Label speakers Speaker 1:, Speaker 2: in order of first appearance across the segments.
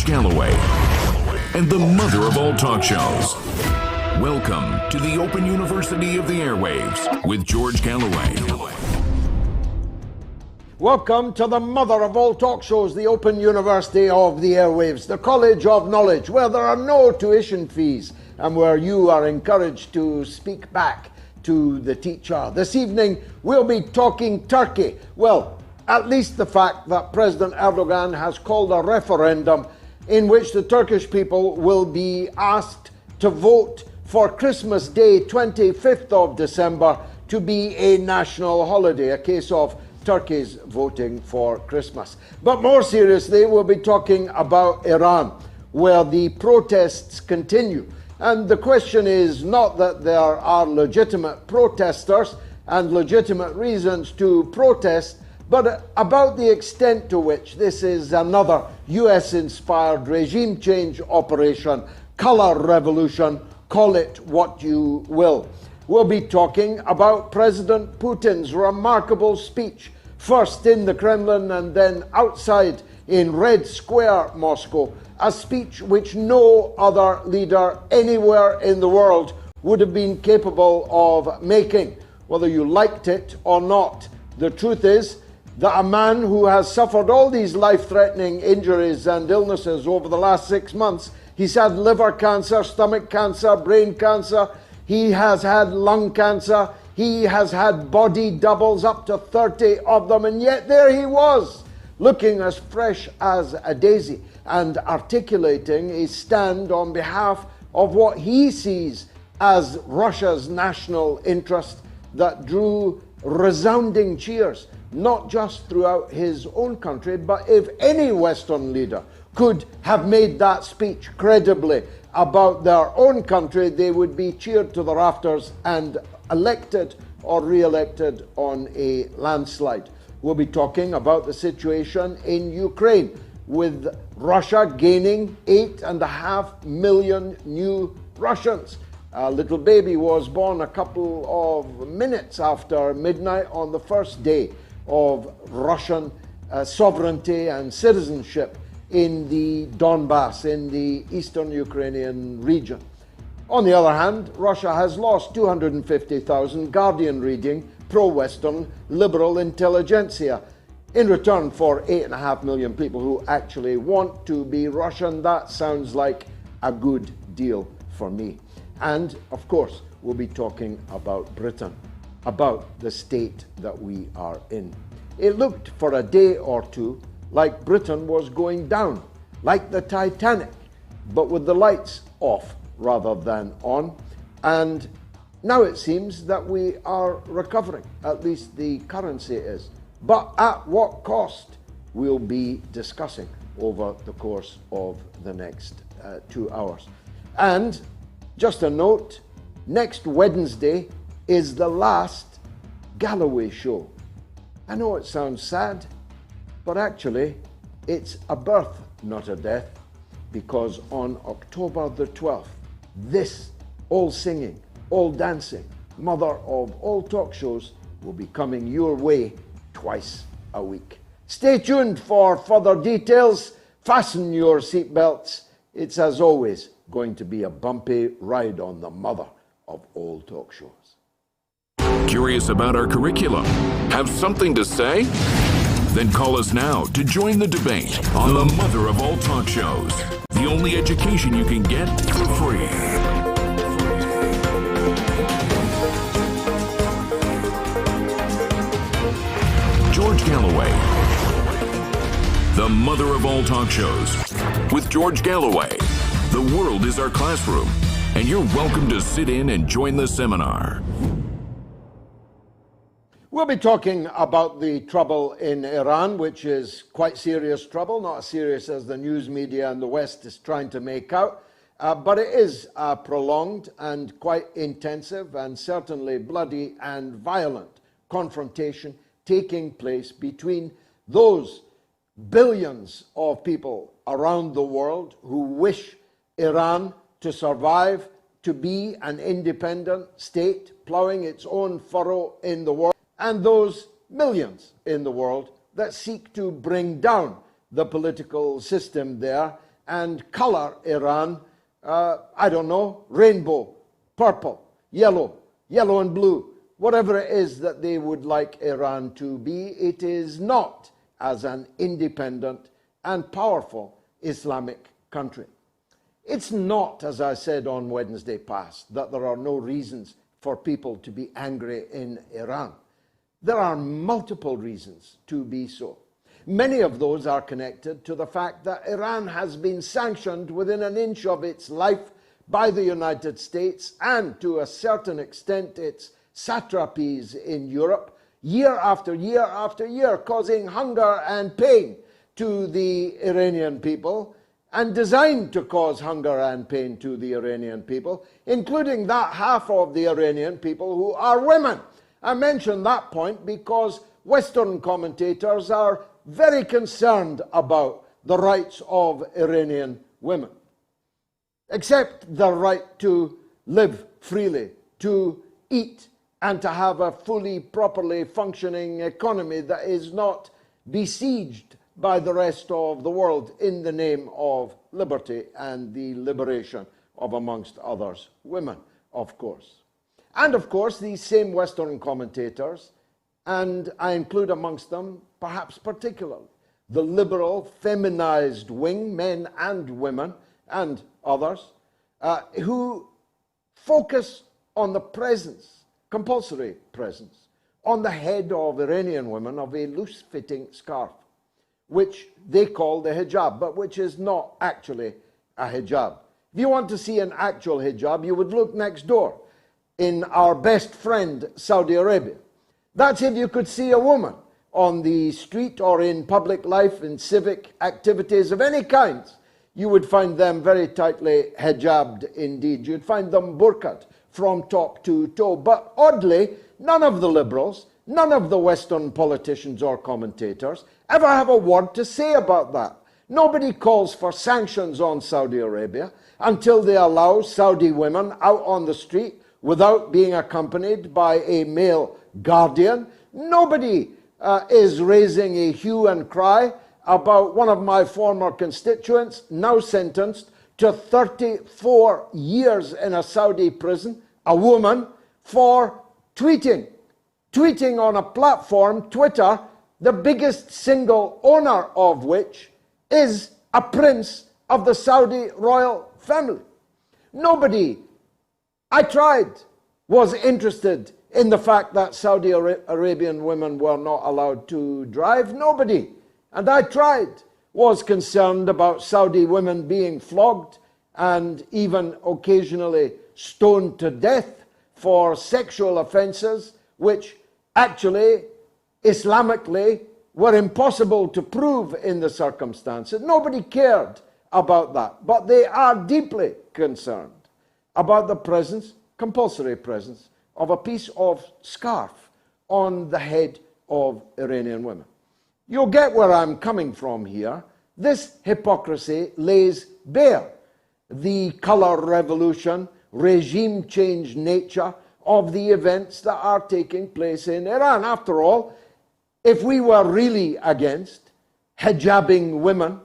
Speaker 1: Galloway, and the mother of all talk shows. Welcome to the Open University of the Airwaves with George Galloway.
Speaker 2: Welcome to the mother of all talk shows, the Open University of the Airwaves, the College of Knowledge, where there are no tuition fees and where you are encouraged to speak back to the teacher. This evening, we'll be talking Turkey. Well, at least the fact that President Erdogan has called a referendum in which the Turkish people will be asked to vote for Christmas Day, 25th of December, to be a national holiday, a case of Turkey's voting for Christmas. But more seriously, we'll be talking about Iran, where the protests continue. And the question is not that there are legitimate protesters and legitimate reasons to protest, but about the extent to which this is another US-inspired regime change operation, color revolution, call it what you will. We'll be talking about President Putin's remarkable speech, first in the Kremlin and then outside in Red Square, Moscow, a speech which no other leader anywhere in the world would have been capable of making, whether you liked it or not. The truth is that a man who has suffered all these life-threatening injuries and illnesses over the last 6 months, he's had liver cancer, stomach cancer, brain cancer, he has had lung cancer, he has had body doubles, up to 30 of them, and yet there he was, looking as fresh as a daisy and articulating a stand on behalf of what he sees as Russia's national interest that drew resounding cheers, not just throughout his own country, but if any Western leader could have made that speech credibly about their own country, they would be cheered to the rafters and elected or re-elected on a landslide. We'll be talking about the situation in Ukraine, with Russia gaining 8.5 million new Russians. A little baby was born a couple of minutes after midnight on the first day of Russian sovereignty and citizenship in the Donbass, in the eastern Ukrainian region. On the other hand, Russia has lost 250,000 Guardian-reading, pro-Western, liberal intelligentsia in return for 8.5 million people who actually want to be Russian. That sounds like a good deal for me. And, of course, we'll be talking about Britain, about the state that we are in. It looked for a day or two like Britain was going down, like the Titanic, but with the lights off rather than on. And now it seems that we are recovering, at least the currency is. But at what cost, we'll be discussing over the course of the next 2 hours. And just a note, next Wednesday is the last Galloway show. I know it sounds sad, but actually it's a birth, not a death, because on October the 12th, this all singing, all dancing, mother of all talk shows will be coming your way twice a week. Stay tuned for further details. Fasten your seatbelts. It's, as always, going to be a bumpy ride on the mother of all talk shows.
Speaker 1: Curious about our curriculum? Have something to say? Then call us now to join the debate on the mother of all talk shows. The only education you can get for free. George Galloway, the mother of all talk shows. With George Galloway, the world is our classroom, and you're welcome to sit in and join the seminar.
Speaker 2: We'll be talking about the trouble in Iran, which is quite serious trouble, not as serious as the news media and the West is trying to make out, but it is prolonged and quite intensive and certainly bloody and violent confrontation taking place between those billions of people around the world who wish Iran to survive, to be an independent state, plowing its own furrow in the world, and those millions in the world that seek to bring down the political system there and color Iran, I don't know, rainbow, purple, yellow and blue, whatever it is that they would like Iran to be, it is not as an independent and powerful Islamic country. It's not, as I said on Wednesday past, that there are no reasons for people to be angry in Iran. There are multiple reasons to be so. Many of those are connected to the fact that Iran has been sanctioned within an inch of its life by the United States and, to a certain extent, its satrapies in Europe, year after year after year, causing hunger and pain to the Iranian people, and designed to cause hunger and pain to the Iranian people, including that half of the Iranian people who are women. I mention that point because Western commentators are very concerned about the rights of Iranian women, except the right to live freely, to eat, and to have a fully, properly functioning economy that is not besieged by the rest of the world in the name of liberty and the liberation of, amongst others, women, of course. And of course, these same Western commentators, and I include amongst them, perhaps particularly, the liberal, feminized wing, men and women, and others, who focus on the presence, compulsory presence, on the head of Iranian women of a loose-fitting scarf, which they call the hijab, but which is not actually a hijab. If you want to see an actual hijab, you would look next door in our best friend, Saudi Arabia. That's if you could see a woman on the street or in public life, in civic activities of any kind. You would find them very tightly hijabbed indeed. You'd find them burqa'd from top to toe. But oddly, none of the liberals, none of the Western politicians or commentators ever have a word to say about that. Nobody calls for sanctions on Saudi Arabia until they allow Saudi women out on the street without being accompanied by a male guardian. Nobody is raising a hue and cry about one of my former constituents, now sentenced to 34 years in a Saudi prison, a woman, for tweeting on a platform, Twitter, the biggest single owner of which is a prince of the Saudi royal family. Nobody, I tried, was interested in the fact that Saudi Arabian women were not allowed to drive. Nobody, and I tried, was concerned about Saudi women being flogged and even occasionally stoned to death for sexual offenses, which actually, Islamically, were impossible to prove in the circumstances. Nobody cared about that, but they are deeply concerned about the presence, compulsory presence, of a piece of scarf on the head of Iranian women. You'll get where I'm coming from here. This hypocrisy lays bare the color revolution, regime change nature of the events that are taking place in Iran. After all, if we were really against hijabbing women,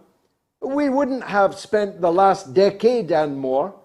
Speaker 2: we wouldn't have spent the last decade and more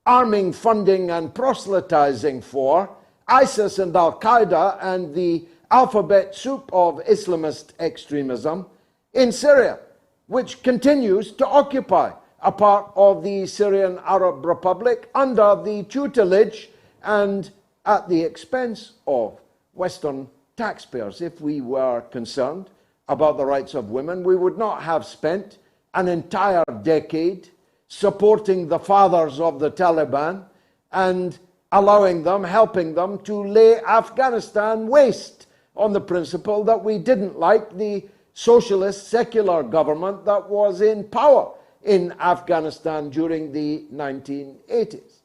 Speaker 2: arming, funding, and proselytizing for ISIS and Al-Qaeda and the alphabet soup of Islamist extremism in Syria, which continues to occupy a part of the Syrian Arab Republic under the tutelage and at the expense of Western taxpayers. If we were concerned about the rights of women, we would not have spent an entire decade supporting the fathers of the Taliban and allowing them, helping them to lay Afghanistan waste on the principle that we didn't like the socialist secular government that was in power in Afghanistan during the 1980s.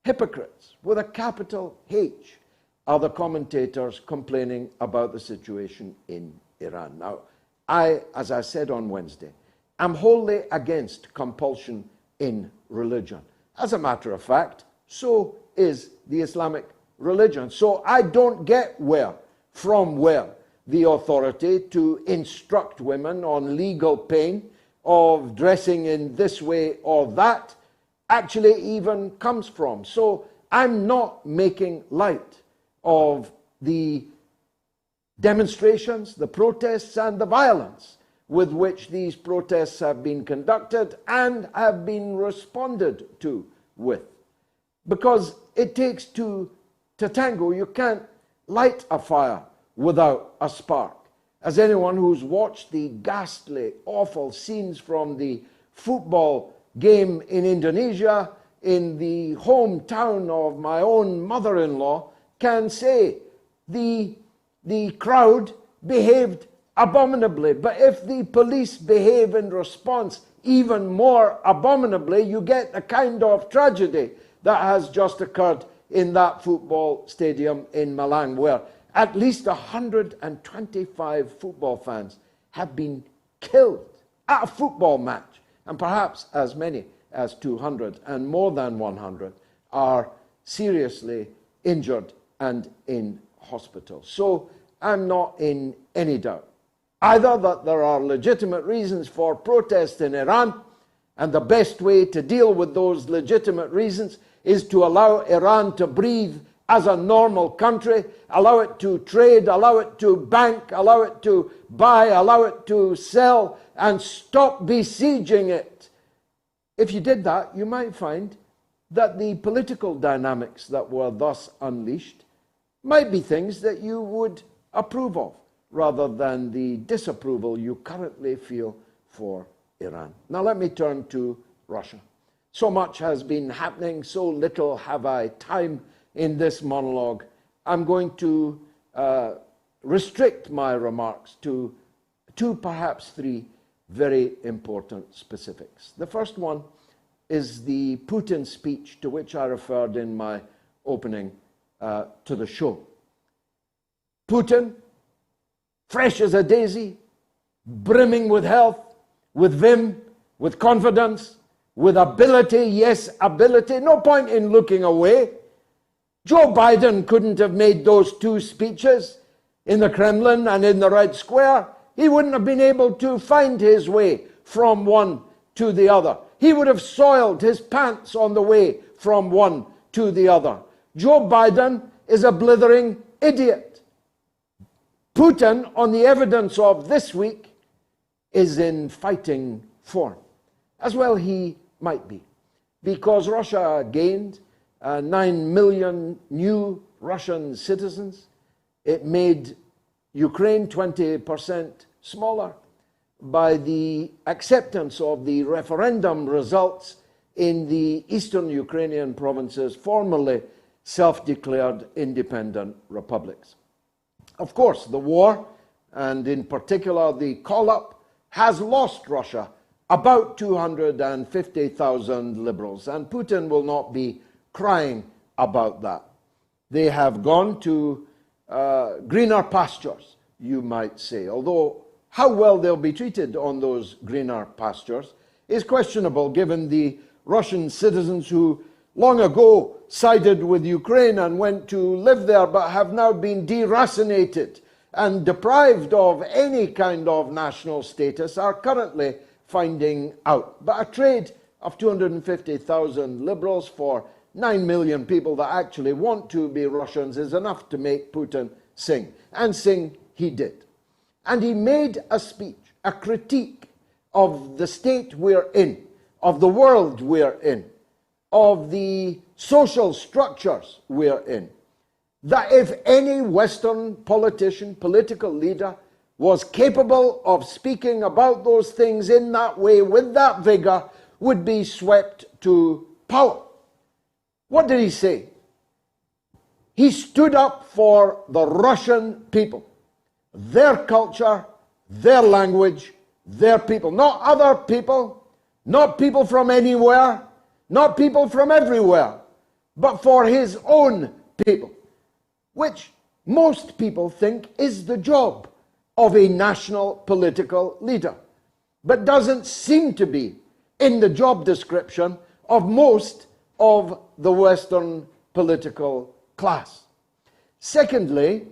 Speaker 2: Hypocrites with a capital H are the commentators complaining about the situation in Iran. Now, I, as I said on Wednesday, am wholly against compulsion in religion. As a matter of fact, so is the Islamic religion. So I don't get from where the authority to instruct women on legal pain of dressing in this way or that actually even comes from. So I'm not making light of the demonstrations, the protests, and the violence with which these protests have been conducted and have been responded to with. Because it takes two to tango. You can't light a fire without a spark. As anyone who's watched the ghastly, awful scenes from the football game in Indonesia, in the hometown of my own mother-in-law, can say, the crowd behaved abominably. But if the police behave in response even more abominably, you get the kind of tragedy that has just occurred in that football stadium in Malang, where at least 125 football fans have been killed at a football match, and perhaps as many as 200 and more than 100 are seriously injured and in hospital. So I'm not in any doubt either that there are legitimate reasons for protest in Iran, and the best way to deal with those legitimate reasons is to allow Iran to breathe as a normal country, allow it to trade, allow it to bank, allow it to buy, allow it to sell, and stop besieging it. If you did that, you might find that the political dynamics that were thus unleashed might be things that you would approve of, rather than the disapproval you currently feel for Iran. Now let me turn to Russia. So much has been happening, so little have I time in this monologue. I'm going to restrict my remarks to two, perhaps three, very important specifics. The first one is the Putin speech to which I referred in my opening to the show. Putin, fresh as a daisy, brimming with health, with vim, with confidence, with ability, yes, ability, no point in looking away. Joe Biden couldn't have made those two speeches in the Kremlin and in the Red Square. He wouldn't have been able to find his way from one to the other. He would have soiled his pants on the way from one to the other. Joe Biden is a blithering idiot. Putin, on the evidence of this week, is in fighting form. As well he might be, because Russia gained 9 million new Russian citizens. It made Ukraine 20% smaller by the acceptance of the referendum results in the eastern Ukrainian provinces, formerly self-declared independent republics. Of course, the war, and in particular the call-up, has lost Russia about 250,000 liberals, and Putin will not be crying about that. They have gone to greener pastures, you might say, although how well they'll be treated on those greener pastures is questionable, given the Russian citizens who long ago sided with Ukraine and went to live there, but have now been deracinated and deprived of any kind of national status, are currently finding out. But a trade of 250,000 liberals for 9 million people that actually want to be Russians is enough to make Putin sing. And sing he did. And he made a speech, a critique of the state we're in, of the world we're in, of the social structures we're in, that if any Western politician, political leader, was capable of speaking about those things in that way, with that vigor, would be swept to power. What did he say? He stood up for the Russian people, their culture, their language, their people. Not other people, not people from anywhere, not people from everywhere, but for his own people, which most people think is the job of a national political leader, but doesn't seem to be in the job description of most of the Western political class. Secondly,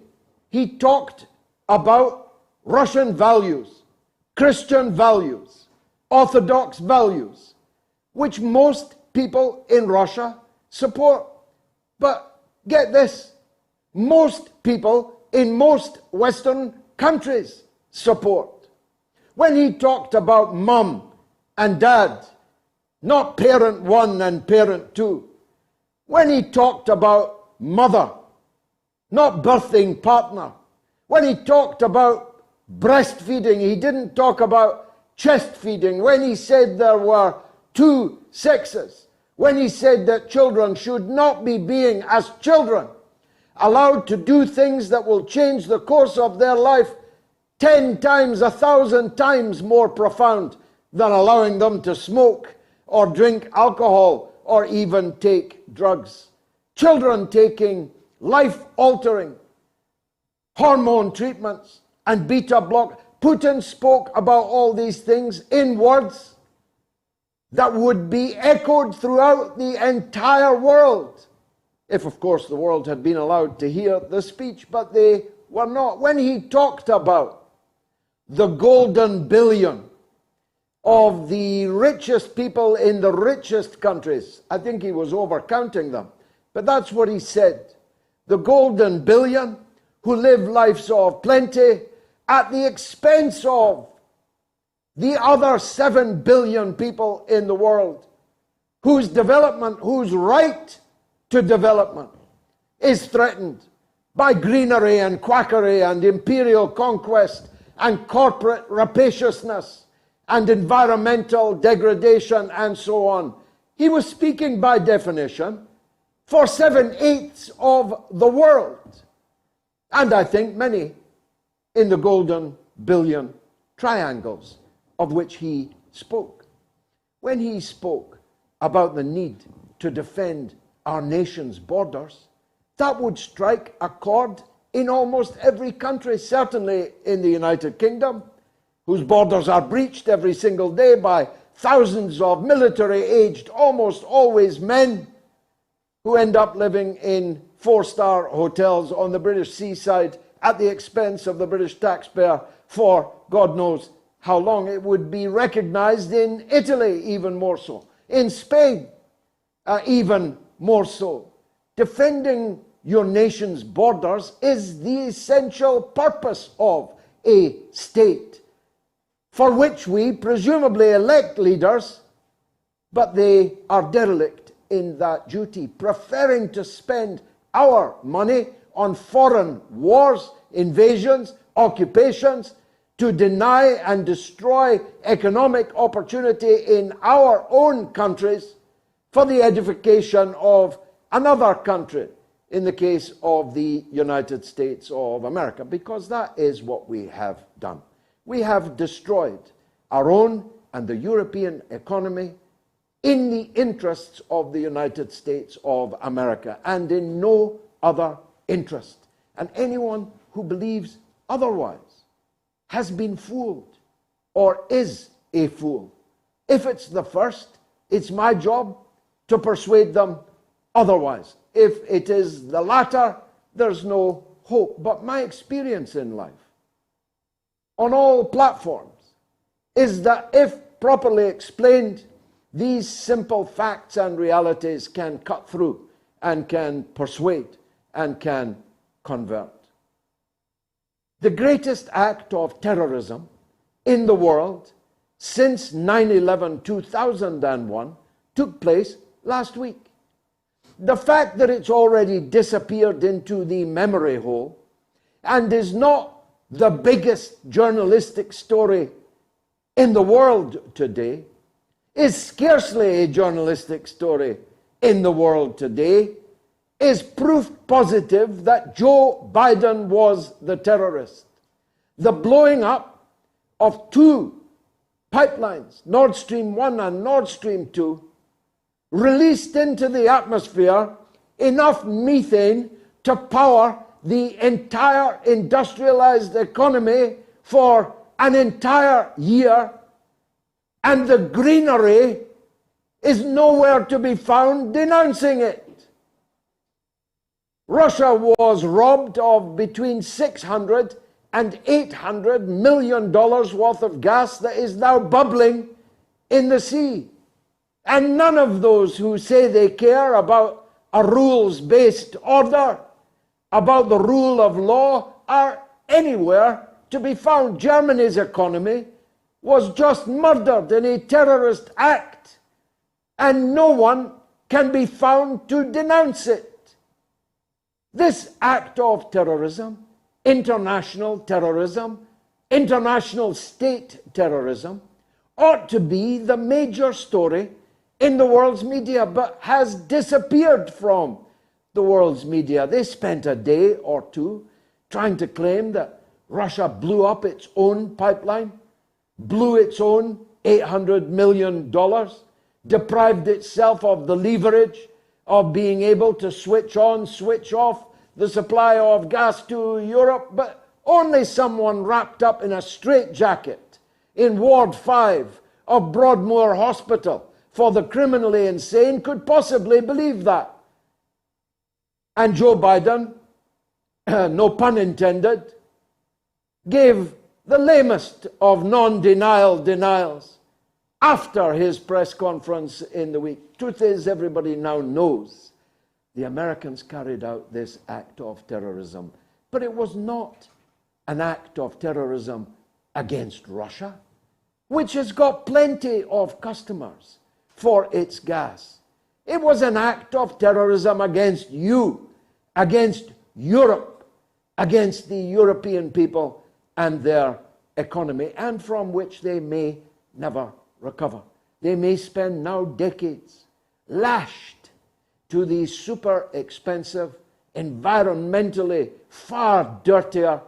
Speaker 2: he talked about Russian values, Christian values, orthodox values, which most people in Russia support. But get this, most people in most Western countries support. When he talked about mum and dad, not parent one and parent two, when he talked about mother, not birthing partner, when he talked about breastfeeding, he didn't talk about chest feeding. When he said there were two sexes, when he said that children should not be being, as children, allowed to do things that will change the course of their life 10 times, 1,000 times more profound than allowing them to smoke or drink alcohol or even take drugs. Children taking life-altering hormone treatments and beta block. Putin spoke about all these things in words that would be echoed throughout the entire world, if of course the world had been allowed to hear the speech, but they were not. When he talked about the golden billion of the richest people in the richest countries, I think he was overcounting them, but that's what he said. The golden billion who live lives of plenty at the expense of the other 7 billion people in the world whose development, whose right to development is threatened by greenery and quackery and imperial conquest and corporate rapaciousness and environmental degradation and so on. He was speaking by definition for 7/8 of the world, and I think many in the golden billion triangles of which he spoke. When he spoke about the need to defend our nation's borders, that would strike a chord in almost every country, certainly in the United Kingdom, whose borders are breached every single day by thousands of military-aged, almost always men, who end up living in 4-star hotels on the British seaside at the expense of the British taxpayer for God knows how long. It would be recognized in Italy even more so, in Spain even more so. Defending your nation's borders is the essential purpose of a state, for which we presumably elect leaders, but they are derelict in that duty, preferring to spend our money on foreign wars, invasions, occupations, to deny and destroy economic opportunity in our own countries for the edification of another country, in the case of the United States of America, because that is what we have done. We have destroyed our own and the European economy in the interests of the United States of America and in no other interest. And anyone who believes otherwise has been fooled or is a fool. If it's the first, it's my job to persuade them otherwise. If it is the latter, there's no hope. But my experience in life, on all platforms, is that if properly explained, these simple facts and realities can cut through and can persuade and can convert. The greatest act of terrorism in the world since 9/11 2001 took place last week. The fact that it's already disappeared into the memory hole and is not the biggest journalistic story in the world today is scarcely a journalistic story in the world today, is proof positive that Joe Biden was the terrorist. The blowing up of 2 pipelines, Nord Stream 1 and Nord Stream 2, released into the atmosphere enough methane to power the entire industrialized economy for an entire year, and the greenery is nowhere to be found denouncing it. Russia was robbed of between $600 and $800 million worth of gas that is now bubbling in the sea. And none of those who say they care about a rules-based order, about the rule of law, are anywhere to be found. Germany's economy was just murdered in a terrorist act, and no one can be found to denounce it. This act of terrorism, international state terrorism, ought to be the major story in the world's media, but has disappeared from the world's media. They spent a day or two trying to claim that Russia blew up its own pipeline, blew its own $800 million, deprived itself of the leverage of being able to switch on, switch off the supply of gas to Europe, but only someone wrapped up in a straitjacket in Ward 5 of Broadmoor Hospital for the criminally insane could possibly believe that. And Joe Biden, no pun intended, gave the lamest of non-denial denials after his press conference in the week. Truth is, everybody now knows the Americans carried out this act of terrorism, but it was not an act of terrorism against Russia, which has got plenty of customers for its gas. It was an act of terrorism against you, against Europe, against the European people and their economy, and from which they may never recover. They may spend now decades lashed to the super expensive, environmentally far dirtier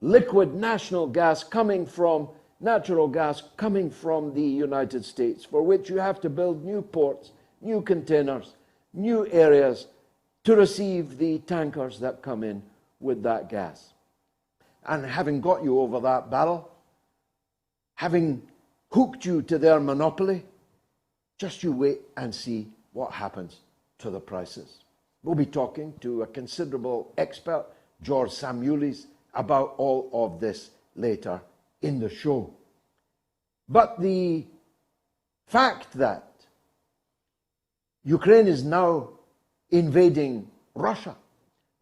Speaker 2: liquid natural gas coming from the United States, for which you have to build new ports, new containers, new areas to receive the tankers that come in with that gas. And having got you over that barrel, having hooked you to their monopoly, just you wait and see what happens to the prices. We'll be talking to a considerable expert, George Szamuely, about all of this later in the show. But the fact that Ukraine is now invading Russia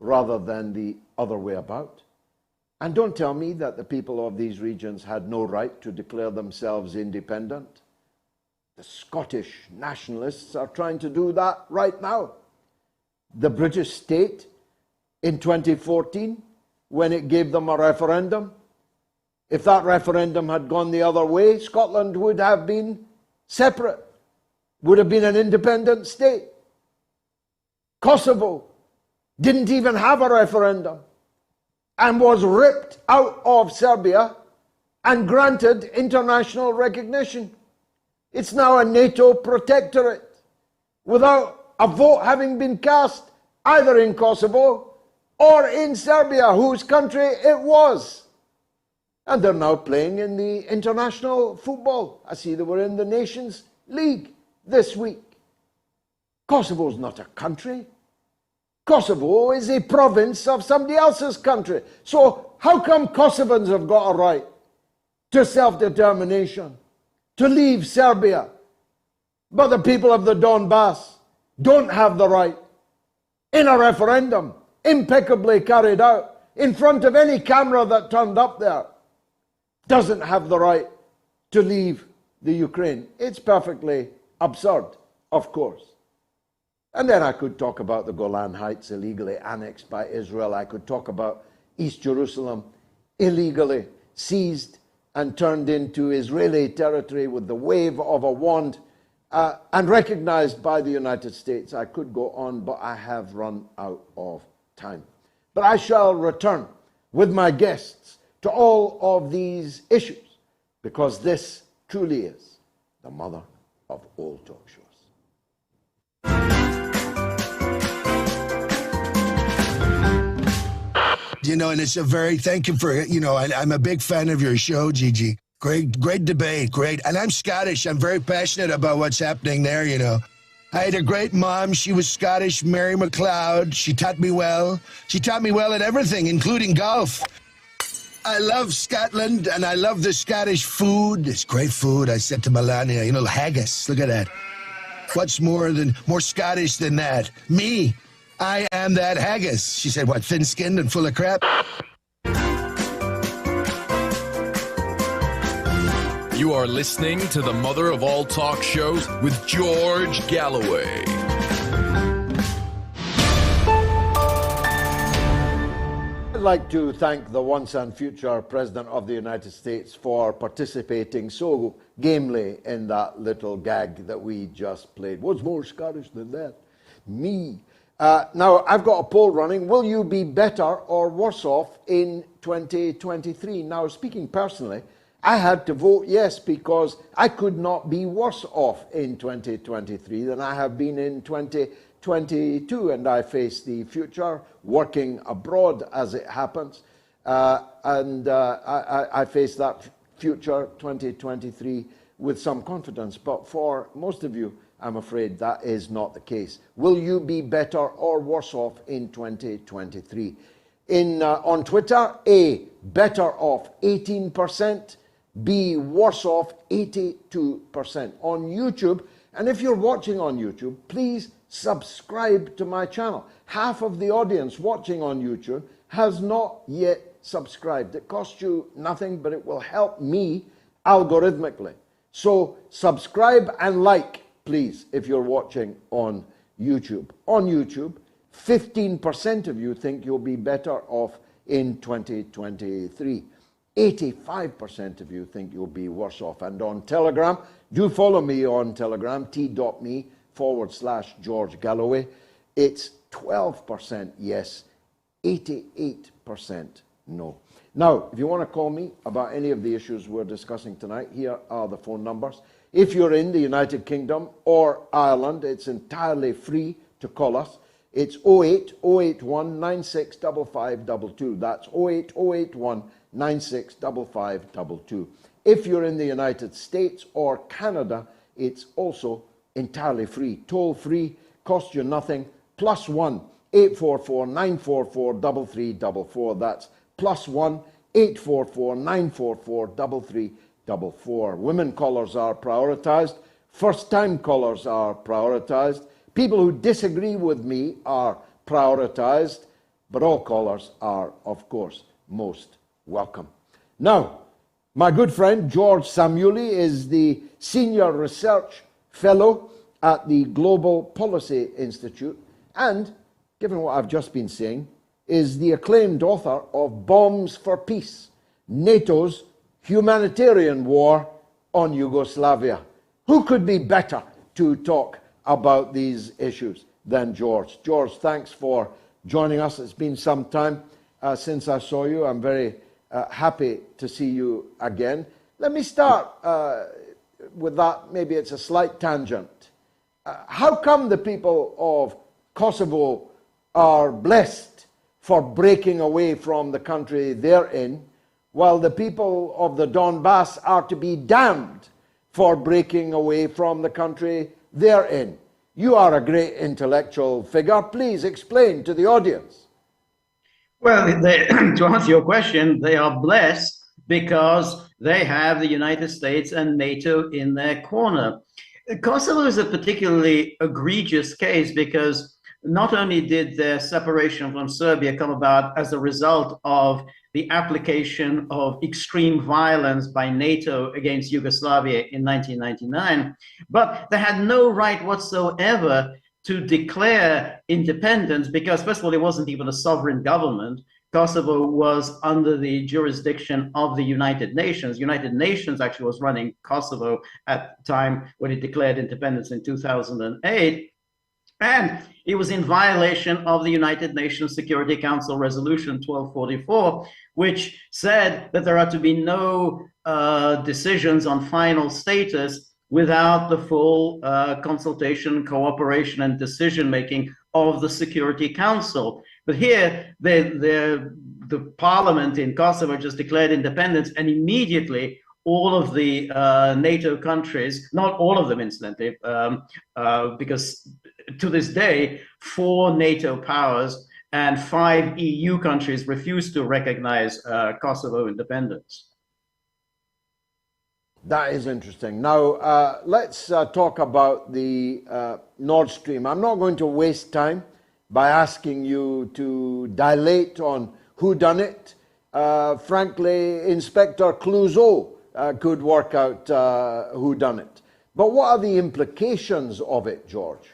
Speaker 2: rather than the other way about, and don't tell me that the people of these regions had no right to declare themselves independent. The Scottish nationalists are trying to do that right now. The British state in 2014, when it gave them a referendum, if that referendum had gone the other way, Scotland would have been separate, would have been an independent state. Kosovo didn't even have a referendum and was ripped out of Serbia and granted international recognition. It's now a NATO protectorate without a vote having been cast either in Kosovo or in Serbia, whose country it was. And they're now playing in the international football. I see they were in the Nations League this week. Kosovo's not a country. Kosovo is a province of somebody else's country. So how come Kosovans have got a right to self-determination, to leave Serbia, but the people of the Donbass don't have the right, in a referendum impeccably carried out in front of any camera that turned up there, doesn't have the right to leave the Ukraine? It's perfectly absurd, of course. And then I could talk about the Golan Heights illegally annexed by Israel. I could talk about East Jerusalem illegally seized and turned into Israeli territory with the wave of a wand and recognized by the United States. I could go on, but I have run out of time. But I shall return with my guests to all of these issues, because this truly is the mother of all talk shows.
Speaker 3: You know, and it's a very, thank you for, you know, I'm a big fan of your show, Gigi. Great debate, great. And I'm Scottish. I'm very passionate about what's happening there, you know. I had a great mom. She was Scottish, Mary McLeod. She taught me well. She taught me well at everything, including golf. I love Scotland, and I love the Scottish food. It's great food. I said to Melania, haggis. Look at that. What's more Scottish than that? Me. I am that haggis. She said, what, thin-skinned and full of crap?
Speaker 4: You are listening to the mother of all talk shows with George Galloway.
Speaker 2: I'd like to thank the once and future President of the United States for participating so gamely in that little gag that we just played. What's more Scottish than that? Me. Now, I've got a poll running. Will you be better or worse off in 2023? Now, speaking personally, I had to vote yes because I could not be worse off in 2023 than I have been in 2022, and I face the future working abroad as it happens, I face that future 2023 with some confidence. But for most of you, I'm afraid that is not the case. Will you be better or worse off in 2023? On Twitter, A, better off 18%, B, worse off 82%. On YouTube, and if you're watching on YouTube, please subscribe to my channel. Half of the audience watching on YouTube has not yet subscribed. It costs you nothing, but it will help me algorithmically. So subscribe and like, please, if you're watching on YouTube. On YouTube, 15% of you think you'll be better off in 2023. 85% of you think you'll be worse off. And on Telegram, do follow me on Telegram, t.me/George Galloway. It's 12% yes, 88% no. Now, if you want to call me about any of the issues we're discussing tonight, here are the phone numbers. If you're in the United Kingdom or Ireland, it's entirely free to call us. It's 08 081 965522. That's 08 081 965522. If you're in the United States or Canada, it's also entirely free. Toll free, costs you nothing. +1 844 944 3344. That's +1 844 944 3344. Women callers are prioritized. First-time callers are prioritized. People who disagree with me are prioritized. But all callers are, of course, most welcome. Now, my good friend George Szamuely is the Senior Research Fellow at the Global Policy Institute and, given what I've just been saying, is the acclaimed author of Bombs for Peace, NATO's humanitarian war on Yugoslavia. Who could be better to talk about these issues than George? George, thanks for joining us. It's been some time since I saw you. I'm very happy to see you again. Let me start with that. Maybe it's a slight tangent. How come the people of Kosovo are blessed for breaking away from the country they're in, while the people of the Donbass are to be damned for breaking away from the country they're in? You are a great intellectual figure. Please explain to the audience.
Speaker 5: Well, to answer your question, they are blessed because they have the United States and NATO in their corner. Kosovo is a particularly egregious case because not only did their separation from Serbia come about as a result of the application of extreme violence by NATO against Yugoslavia in 1999, but they had no right whatsoever to declare independence because, first of all, it wasn't even a sovereign government. Kosovo was under the jurisdiction of the United Nations. United Nations actually was running Kosovo at the time when it declared independence in 2008. And it was in violation of the United Nations Security Council Resolution 1244, which said that there are to be no decisions on final status without the full consultation, cooperation, and decision-making of the Security Council. But here, the parliament in Kosovo just declared independence, and immediately all of the NATO countries, not all of them incidentally, because to this day, 4 NATO powers and 5 EU countries refused to recognize Kosovo independence.
Speaker 2: That is interesting. Now, let's talk about the Nord Stream. I'm not going to waste time by asking you to dilate on who done it. Frankly, Inspector Clouseau could work out who done it. But what are the implications of it, George?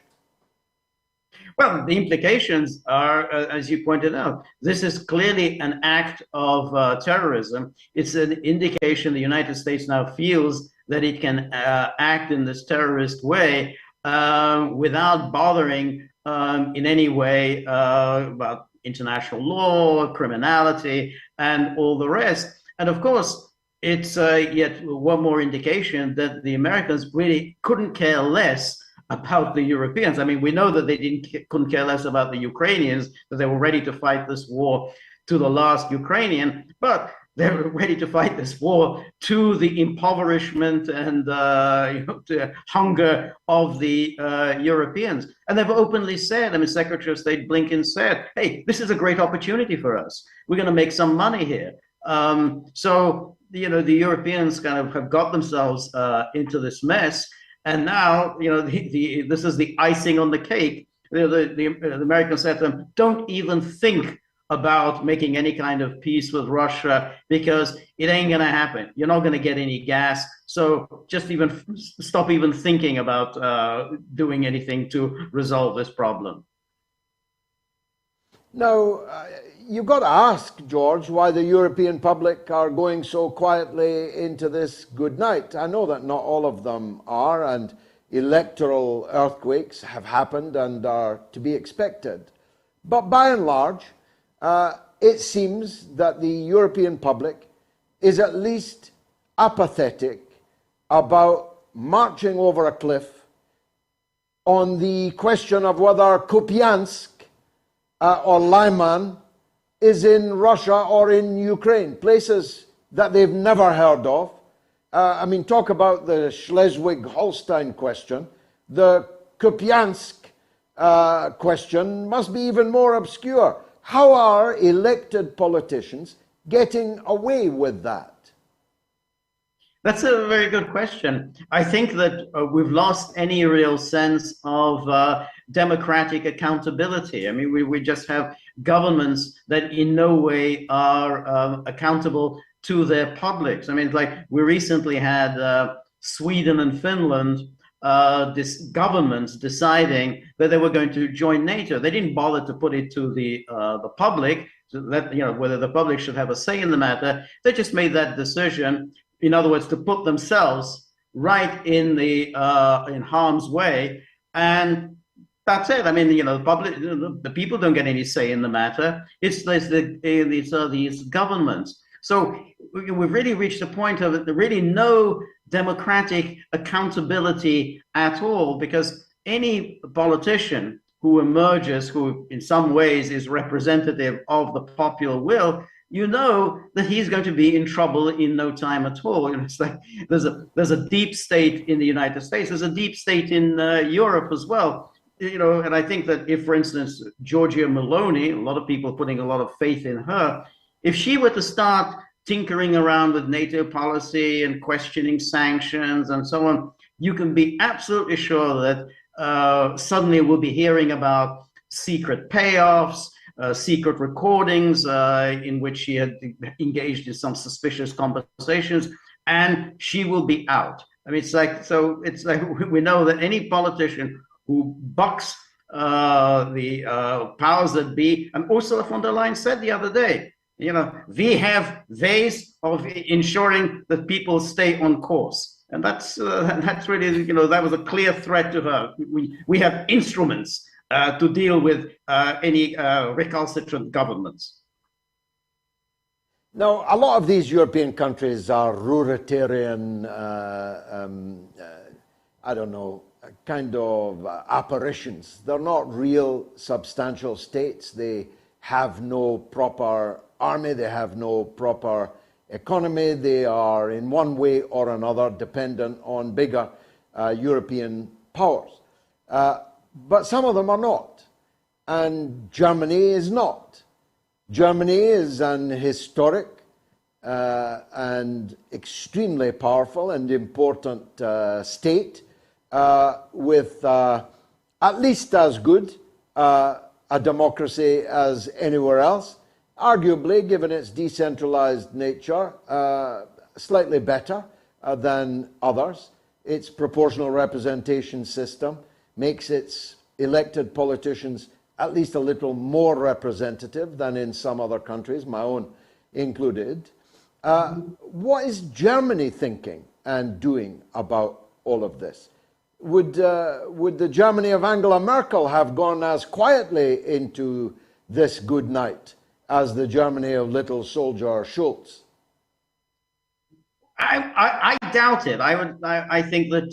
Speaker 5: Well, the implications are, as you pointed out, this is clearly an act of terrorism. It's an indication the United States now feels that it can act in this terrorist way without bothering in any way about international law, criminality, and all the rest. And of course, it's yet one more indication that the Americans really couldn't care less about the Europeans. I mean, we know that they couldn't care less about the Ukrainians, that they were ready to fight this war to the last Ukrainian, but they were ready to fight this war to the impoverishment and to hunger of the Europeans. And they've openly said, I mean, Secretary of State Blinken said, hey, this is a great opportunity for us. We're going to make some money here. So, the Europeans kind of have got themselves into this mess. And now, this is the icing on the cake. The Americans said to them, don't even think about making any kind of peace with Russia because it ain't going to happen. You're not going to get any gas. So just stop even thinking about doing anything to resolve this problem.
Speaker 2: Now, you've got to ask, George, why the European public are going so quietly into this good night. I know that not all of them are, and electoral earthquakes have happened and are to be expected. But by and large, it seems that the European public is at least apathetic about marching over a cliff on the question of whether Kupiansk or Lyman is in Russia or in Ukraine, places that they've never heard of. I mean, talk about the Schleswig-Holstein question. The Kupiansk question must be even more obscure. How are elected politicians getting away with that?
Speaker 5: That's a very good question. I think that we've lost any real sense of democratic accountability. I mean, we just have governments that in no way are accountable to their publics. I mean, like we recently had Sweden and Finland, governments deciding that they were going to join NATO. They didn't bother to put it to the public, so that, whether the public should have a say in the matter. They just made that decision. In other words, to put themselves right in harm's way, and that's it. I mean, the public, the people don't get any say in the matter. It's these governments. So we've really reached a point of really no democratic accountability at all, because any politician who emerges, who in some ways is representative of the popular will, that he's going to be in trouble in no time at all. It's like there's a deep state in the United States. There's a deep state in Europe as well. And I think that if, for instance, Giorgia Meloni, a lot of people putting a lot of faith in her, if she were to start tinkering around with NATO policy and questioning sanctions and so on, you can be absolutely sure that suddenly we'll be hearing about secret payoffs, secret recordings in which she had engaged in some suspicious conversations, and she will be out. I mean, it's like we know that any politician who bucks the powers that be, and Ursula von der Leyen said the other day, we have ways of ensuring that people stay on course. And that's really, that was a clear threat to her. We have instruments to deal with any recalcitrant governments.
Speaker 2: Now, a lot of these European countries are ruritarian, kind of apparitions. They're not real substantial states. They have no proper army. They have no proper economy. They are in one way or another dependent on bigger European powers. But some of them are not. and Germany is not. Germany is an historic and extremely powerful and important state with at least as good a democracy as anywhere else, arguably, given its decentralized nature, slightly better than others. Its proportional representation system makes its elected politicians at least a little more representative than in some other countries, my own included. What is Germany thinking and doing about all of this? Would the Germany of Angela Merkel have gone as quietly into this good night as the Germany of little soldier Schulz?
Speaker 5: I doubt it. I think that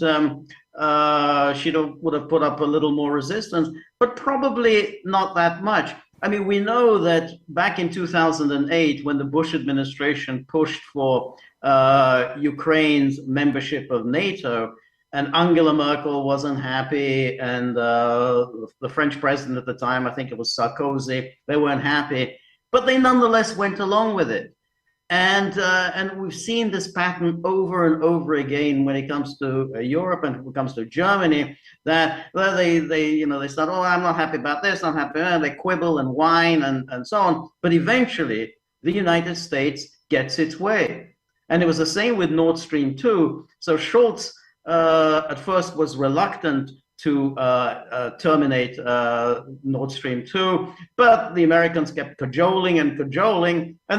Speaker 5: she would have put up a little more resistance, but probably not that much. I mean, we know that back in 2008, when the Bush administration pushed for Ukraine's membership of NATO, and Angela Merkel wasn't happy, and the French president at the time, I think it was Sarkozy, they weren't happy, but they nonetheless went along with it. And we've seen this pattern over and over again when it comes to Europe and when it comes to Germany, that they start, oh, I'm not happy about this, not happy, they quibble and whine and so on. But eventually, the United States gets its way. And it was the same with Nord Stream 2. So Schulz at first was reluctant to terminate Nord Stream 2, but the Americans kept cajoling, and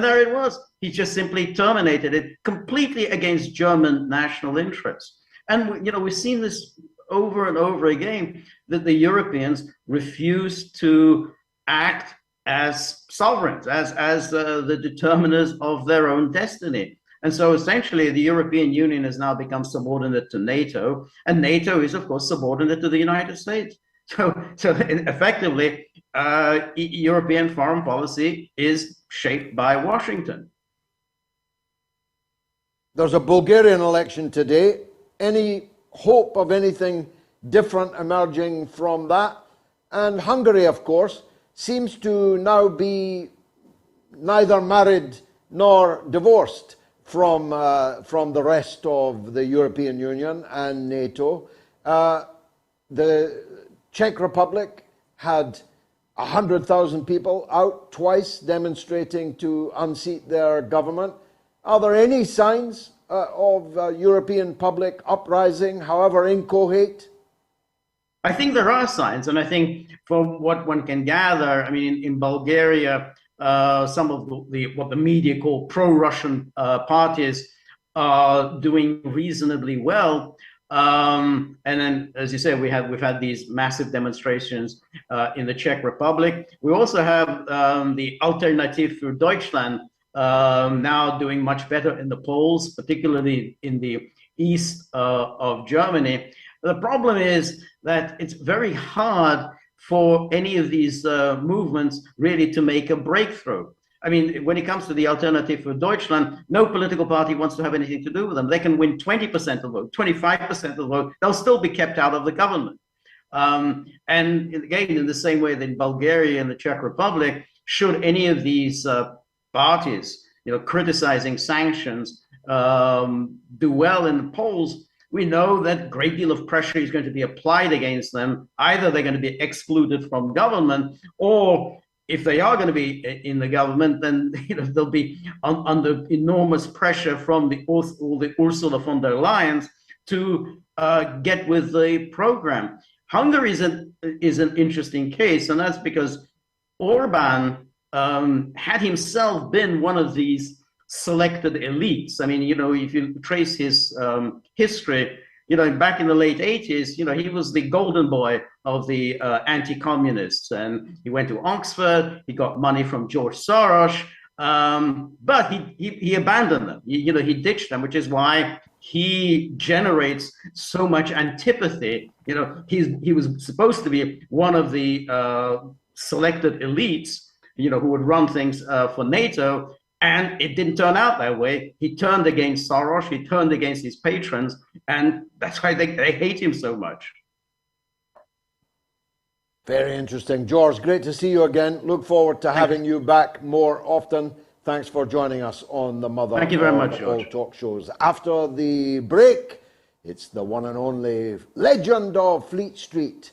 Speaker 5: there it was. He just simply terminated it completely against German national interests. And we've seen this over and over again, that the Europeans refuse to act as sovereigns, as the determiners of their own destiny. And so essentially the European Union has now become subordinate to NATO, and NATO is of course subordinate to the United States. So effectively, European foreign policy is shaped by Washington.
Speaker 2: There's a Bulgarian election today. Any hope of anything different emerging from that? And Hungary, of course, seems to now be neither married nor divorced from the rest of the European Union and NATO. The Czech Republic had 100,000 people out twice demonstrating to unseat their government. Are there any signs of European public uprising, however inchoate?
Speaker 5: I think there are signs, and I think from what one can gather, I mean, in Bulgaria, some of what the media call pro-Russian parties are doing reasonably well. And then, as you say, we've had these massive demonstrations in the Czech Republic. We also have the Alternative für Deutschland now doing much better in the polls, particularly in the east of Germany. The problem is that it's very hard for any of these movements really to make a breakthrough. I mean, when it comes to the Alternative für Deutschland, no political party wants to have anything to do with them. They can win 20% of the vote, 25% of the vote. They'll still be kept out of the government. And again, in the same way that in Bulgaria and the Czech Republic, should any of these parties, criticizing sanctions, do well in the polls, we know that a great deal of pressure is going to be applied against them. Either they're going to be excluded from government, or if they are going to be in the government, then they'll be under enormous pressure from the Ursula von der Leyen to get with the program. Hungary is an interesting case, and that's because Orban had himself been one of these selected elites. I mean, if you trace his history, back in the late 80s, he was the golden boy of the anti-communists, and he went to Oxford, he got money from George Soros, but he abandoned them. He ditched them, which is why he generates so much antipathy. He was supposed to be one of the selected elites, who would run things for NATO. And it didn't turn out that way. He turned against Soros, he turned against his patrons, and that's why they hate him so much.
Speaker 2: Very interesting. George, great to see you again. Look forward to having you back more often. Thanks for joining us on the Mother
Speaker 5: Thank you very much,
Speaker 2: of
Speaker 5: George.
Speaker 2: All Talk Shows. After the break, it's the one and only legend of Fleet Street.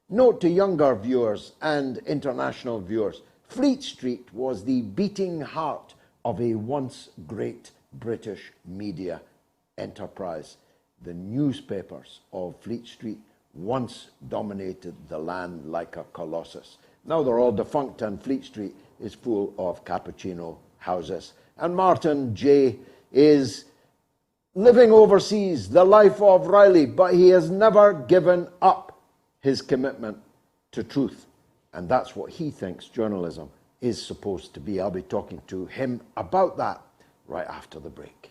Speaker 2: Note to younger viewers and international viewers, Fleet Street was the beating heart of a once great British media enterprise. The newspapers of Fleet Street once dominated the land like a colossus. Now they're all defunct and Fleet Street is full of cappuccino houses. And Martin J is living overseas, the life of Riley, but he has never given up his commitment to truth. And that's what he thinks journalism is supposed to be. I'll be talking to him about that right after the break.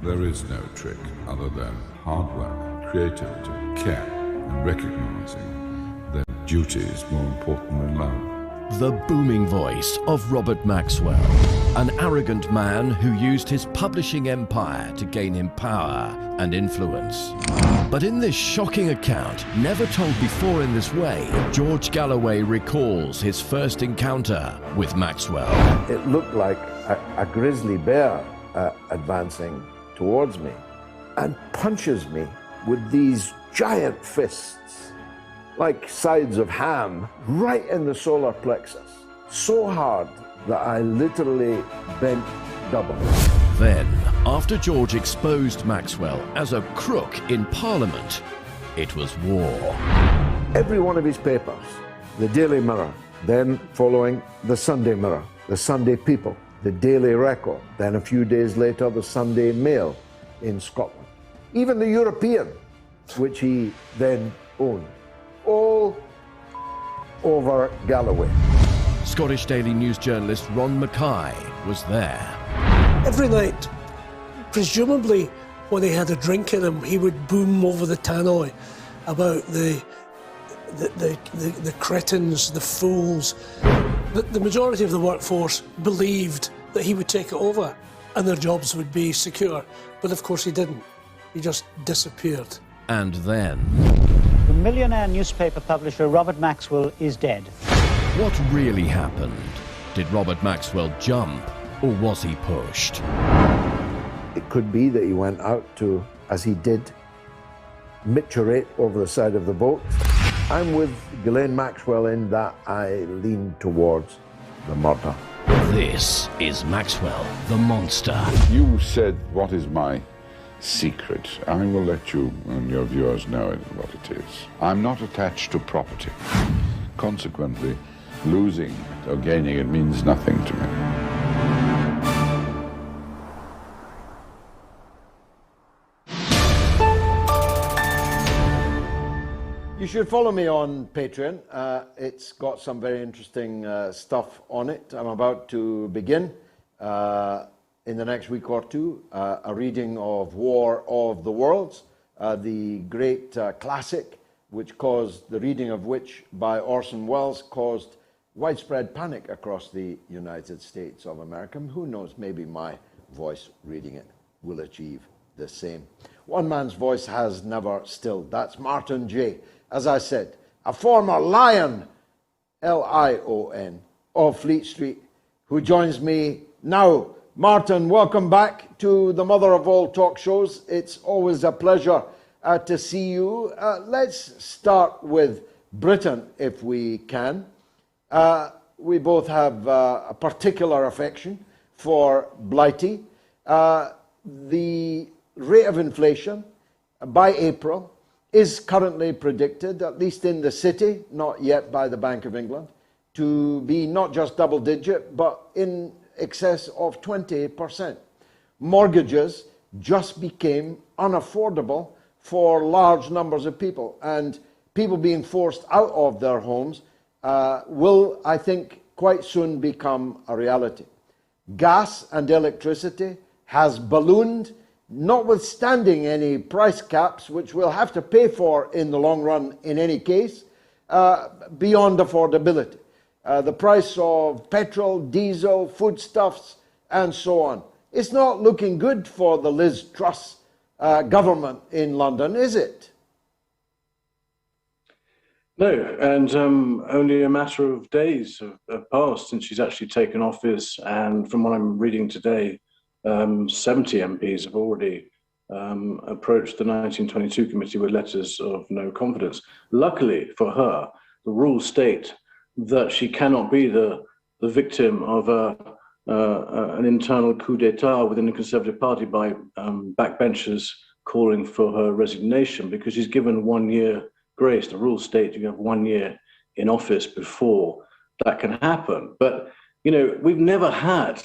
Speaker 6: There is no trick other than hard work, creativity, care, and recognizing that duty is more important than love.
Speaker 7: The booming voice of Robert Maxwell, an arrogant man who used his publishing empire to gain him power and influence. But in this shocking account, never told before in this way, George Galloway recalls his first encounter with Maxwell.
Speaker 2: It looked like a grizzly bear advancing towards me and punches me with these giant fists, like sides of ham, right in the solar plexus, so hard that I literally bent double.
Speaker 7: Then, after George exposed Maxwell as a crook in Parliament, it was war.
Speaker 2: Every one of his papers, the Daily Mirror, then following the Sunday Mirror, the Sunday People, the Daily Record, then a few days later the Sunday Mail in Scotland. Even the European, which he then owned. All over Galloway.
Speaker 7: Scottish Daily News journalist Ron Mackay was there.
Speaker 8: Every night, presumably when he had a drink in him, he would boom over the tannoy about the cretins, the fools. The majority of the workforce believed that he would take it over and their jobs would be secure. But of course he didn't. He just disappeared.
Speaker 7: And then...
Speaker 9: The millionaire newspaper publisher Robert Maxwell is dead.
Speaker 7: What really happened? Did Robert Maxwell jump, or was he pushed?
Speaker 2: It could be that he went out to, as he did, micturate over the side of the boat. I'm with Ghislaine Maxwell in that I lean towards the murder.
Speaker 7: This is Maxwell, the monster.
Speaker 6: You said, what is my secret? I will let you and your viewers know what it is. I'm not attached to property. Consequently, losing or gaining it means nothing to me.
Speaker 2: You should follow me on Patreon. It's got some very interesting stuff on it. I'm about to begin in the next week or two a reading of War of the Worlds, the great classic, which caused the reading of which by Orson Welles caused widespread panic across the United States of America. Who knows, maybe my voice reading it will achieve the same. One man's voice has never stilled. That's Martin J. As I said, a former lion, L-I-O-N, of Fleet Street, who joins me now. Martin, welcome back to the mother of all talk shows. It's always a pleasure to see you. Let's start with Britain, if we can. We both have a particular affection for Blighty. The rate of inflation by April is currently predicted, at least in the city, not yet by the Bank of England, to be not just double digit, but in excess of 20%. Mortgages just became unaffordable for large numbers of people, and people being forced out of their homes will, I think, quite soon become a reality. Gas and electricity has ballooned, notwithstanding any price caps, which we'll have to pay for in the long run in any case, beyond affordability. The price of petrol, diesel, foodstuffs, and so on it's not looking good for the Liz Truss government in London, is it?
Speaker 10: No, and only a matter of days have passed since she's actually taken office. And from what I'm reading today, 70 MPs have already approached the 1922 committee with letters of no confidence. Luckily for her, the rules state that she cannot be the victim of an internal coup d'etat within the Conservative Party by backbenchers calling for her resignation, because she's given 1 year grace. The rules state you have 1 year in office before that can happen. But, you know, we've never had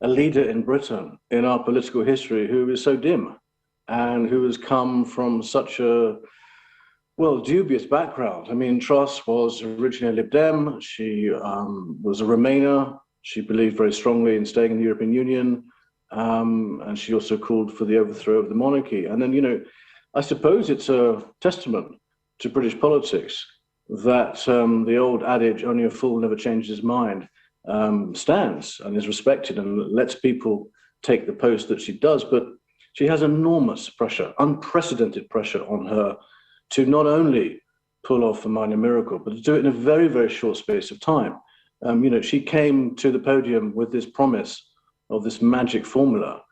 Speaker 10: a leader in Britain in our political history who is so dim and who has come from such a, well, dubious background. I mean, Truss was originally a Lib Dem. She was a Remainer. She believed very strongly in staying in the European Union. And she also called for the overthrow of the monarchy. And then, you know, I suppose it's a testament to British politics that the old adage, only a fool never changes his mind, stands and is respected and lets people take the post that she does. But she has enormous pressure, unprecedented pressure on her to not only pull off a minor miracle, but to do it in a very, very short space of time. You know, she came to the podium with this promise of this magic formula,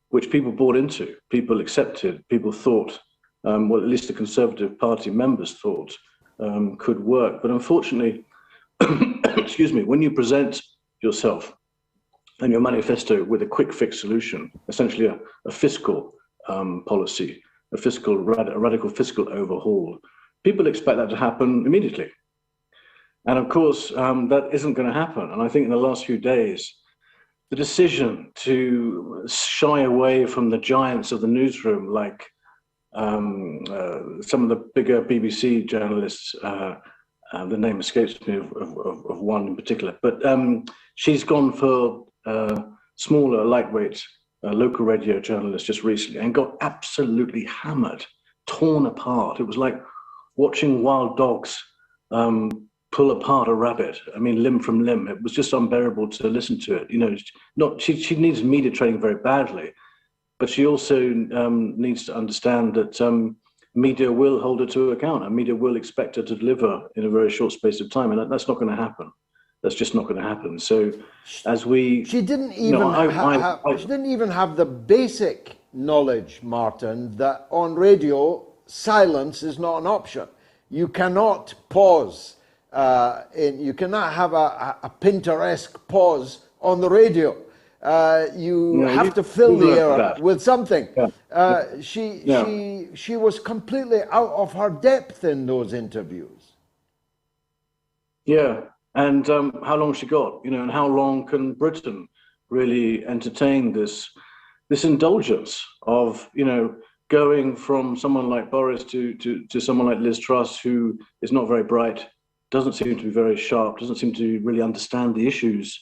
Speaker 10: which people bought into, people accepted, people thought, well, at least the Conservative Party members thought could work. But unfortunately, excuse me, when you present yourself and your manifesto with a quick fix solution, essentially a fiscal policy, a radical fiscal overhaul, people expect that to happen immediately. And of course, that isn't going to happen. And I think in the last few days, the decision to shy away from the giants of the newsroom, like some of the bigger BBC journalists, the name escapes me of one in particular, but she's gone for smaller, lightweight local radio journalists just recently and got absolutely hammered, torn apart. It was like watching wild dogs pull apart a rabbit. I mean, limb from limb. It was just unbearable to listen to it. You know, she needs media training very badly, but she also needs to understand that media will hold her to account and media will expect her to deliver in a very short space of time. And that's not going to happen. That's just not going to happen. So as
Speaker 2: she didn't even have the basic knowledge, Martin, that on radio, silence is not an option. You cannot pause. You cannot have a Pinteresque pause on the radio. You have to fill the air with something. Yeah. She was completely out of her depth in those interviews.
Speaker 10: Yeah, and how long she got, you know, and how long can Britain really entertain this indulgence of, you know, going from someone like Boris to someone like Liz Truss, who is not very bright, doesn't seem to be very sharp, doesn't seem to really understand the issues.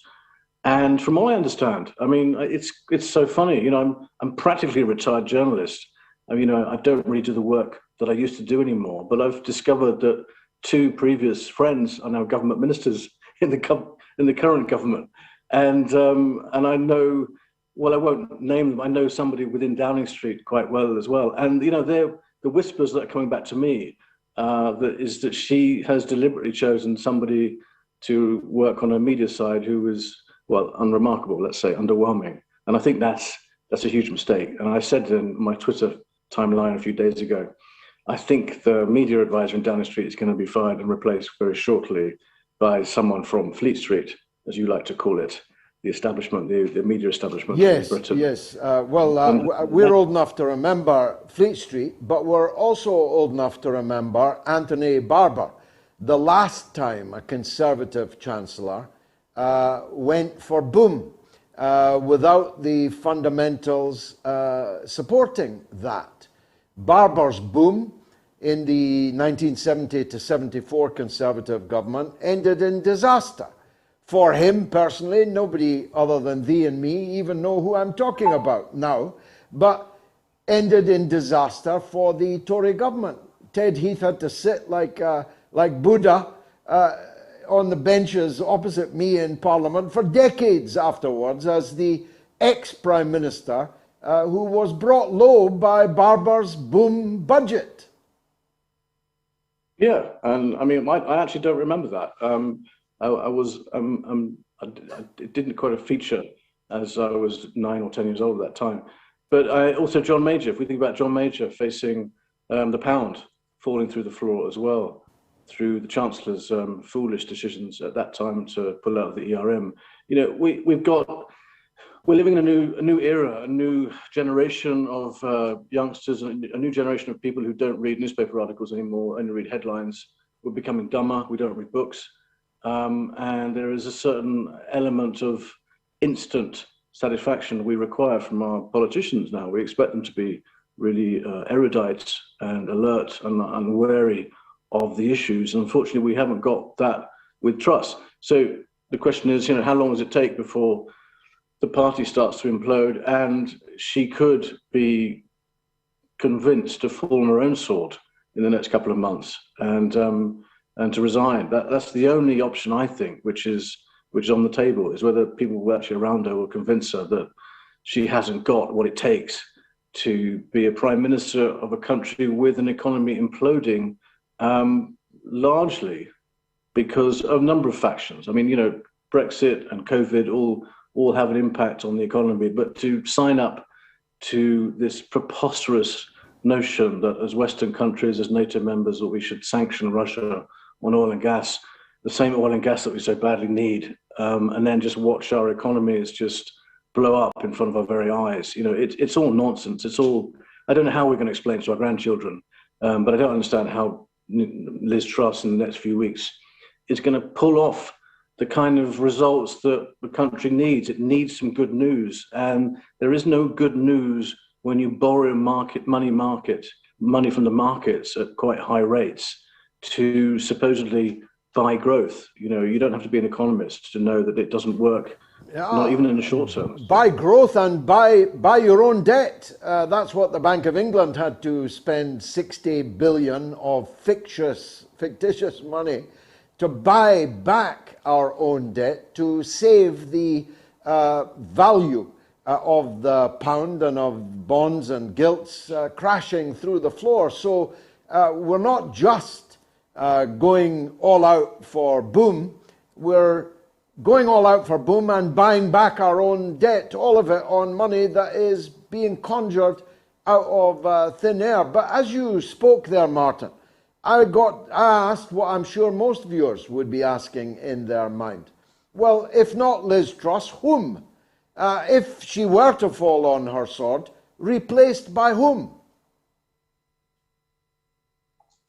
Speaker 10: And from what I understand, I mean, it's so funny. You know, I'm practically a retired journalist. I mean, you know, I don't really do the work that I used to do anymore. But I've discovered that 2 previous friends are now government ministers in the current government, and I know, well, I won't name them. I know somebody within Downing Street quite well as well. And you know, the whispers that are coming back to me that she has deliberately chosen somebody to work on her media side who was, well, unremarkable, let's say, underwhelming. And I think that's a huge mistake. And I said in my Twitter timeline a few days ago, I think the media advisor in Downing Street is going to be fired and replaced very shortly by someone from Fleet Street, as you like to call it, the establishment, the media establishment in Britain.
Speaker 2: Yes, we're old enough to remember Fleet Street, but we're also old enough to remember Anthony Barber, the last time a Conservative Chancellor went for boom without the fundamentals supporting that. Barber's boom in the 1970 to 74 Conservative government ended in disaster. For him personally, nobody other than thee and me even know who I'm talking about now, but ended in disaster for the Tory government. Ted Heath had to sit like Buddha on the benches opposite me in Parliament for decades afterwards as the ex-Prime Minister who was brought low by Barber's boom budget.
Speaker 10: Yeah, and I mean, I actually don't remember that. It didn't quite feature as I was 9 or 10 years old at that time. But also John Major, if we think about John Major facing the pound falling through the floor as well, through the Chancellor's foolish decisions at that time to pull out of the ERM. You know, we're living in a new era, a new generation of youngsters, a new generation of people who don't read newspaper articles anymore, only read headlines. We're becoming dumber, we don't read books. And there is a certain element of instant satisfaction we require from our politicians now. We expect them to be really erudite and alert and wary of the issues. And unfortunately, we haven't got that with Truss. So the question is, you know, how long does it take before the party starts to implode and she could be convinced to fall on her own sword in the next couple of months and to resign? That's the only option, I think, which is on the table, is whether people actually around her will convince her that she hasn't got what it takes to be a prime minister of a country with an economy imploding, largely because of a number of factions. I mean, you know, Brexit and COVID all have an impact on the economy, but to sign up to this preposterous notion that as Western countries, as NATO members, that we should sanction Russia on oil and gas, the same oil and gas that we so badly need, and then just watch our economies just blow up in front of our very eyes. You know, it's all nonsense. It's all, I don't know how we're going to explain it to our grandchildren, but I don't understand how Liz Truss in the next few weeks is going to pull off the kind of results that the country needs. It needs some good news, and there is no good news when you borrow money from the markets at quite high rates to supposedly buy growth. You know, you don't have to be an economist to know that it doesn't work, not even in the short term.
Speaker 2: Buy growth and buy your own debt. That's what the Bank of England had to spend 60 billion of fictitious money to buy back our own debt, to save the value of the pound and of bonds and gilts crashing through the floor. So we're not just going all out for boom, we're going all out for boom and buying back our own debt, all of it on money that is being conjured out of thin air. But as you spoke there, Martin, I asked what I'm sure most viewers would be asking in their mind. Well, if not Liz Truss, whom? If she were to fall on her sword, replaced by whom?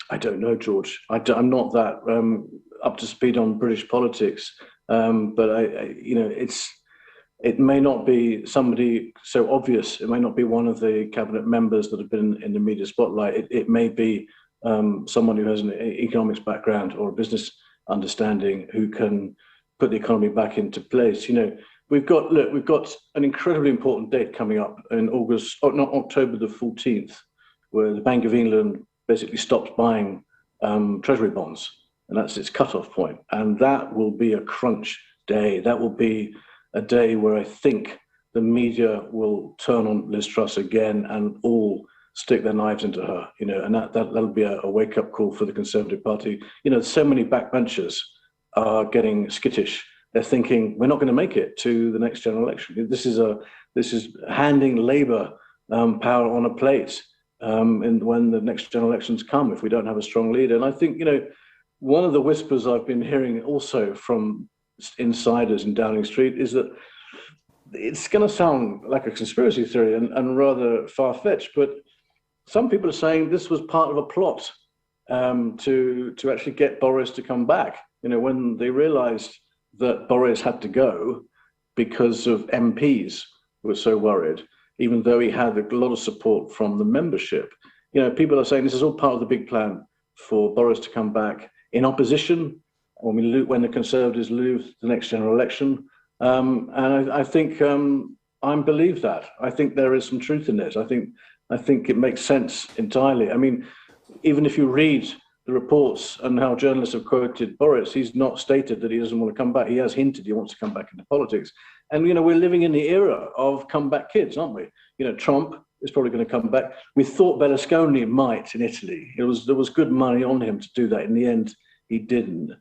Speaker 10: I don't know, George. I'm not that up to speed on British politics, but it may not be somebody so obvious. It may not be one of the cabinet members that have been in the media spotlight. It may be someone who has an economics background or a business understanding who can put the economy back into place. You know, we've got an incredibly important date coming up in October the 14th, where the Bank of England basically stops buying treasury bonds, and that's its cutoff point. And that will be a crunch day. That will be a day where I think the media will turn on Liz Truss again and all stick their knives into her, you know, and that'll be a wake-up call for the Conservative Party. You know, so many backbenchers are getting skittish. They're thinking, we're not going to make it to the next general election. This is handing Labour power on a plate when the next general elections come, if we don't have a strong leader. And I think, you know, one of the whispers I've been hearing also from insiders in Downing Street is that it's going to sound like a conspiracy theory and rather far-fetched, but some people are saying this was part of a plot to actually get Boris to come back. You know, when they realised that Boris had to go because of MPs who were so worried, even though he had a lot of support from the membership. You know, people are saying this is all part of the big plan for Boris to come back in opposition when the Conservatives lose the next general election. And I think I believe that. I think there is some truth in it. I think it makes sense entirely. I mean, even if you read the reports and how journalists have quoted Boris, he's not stated that he doesn't want to come back. He has hinted he wants to come back into politics. And, you know, we're living in the era of comeback kids, aren't we? You know, Trump is probably going to come back. We thought Berlusconi might in Italy. There was good money on him to do that. In the end, he didn't.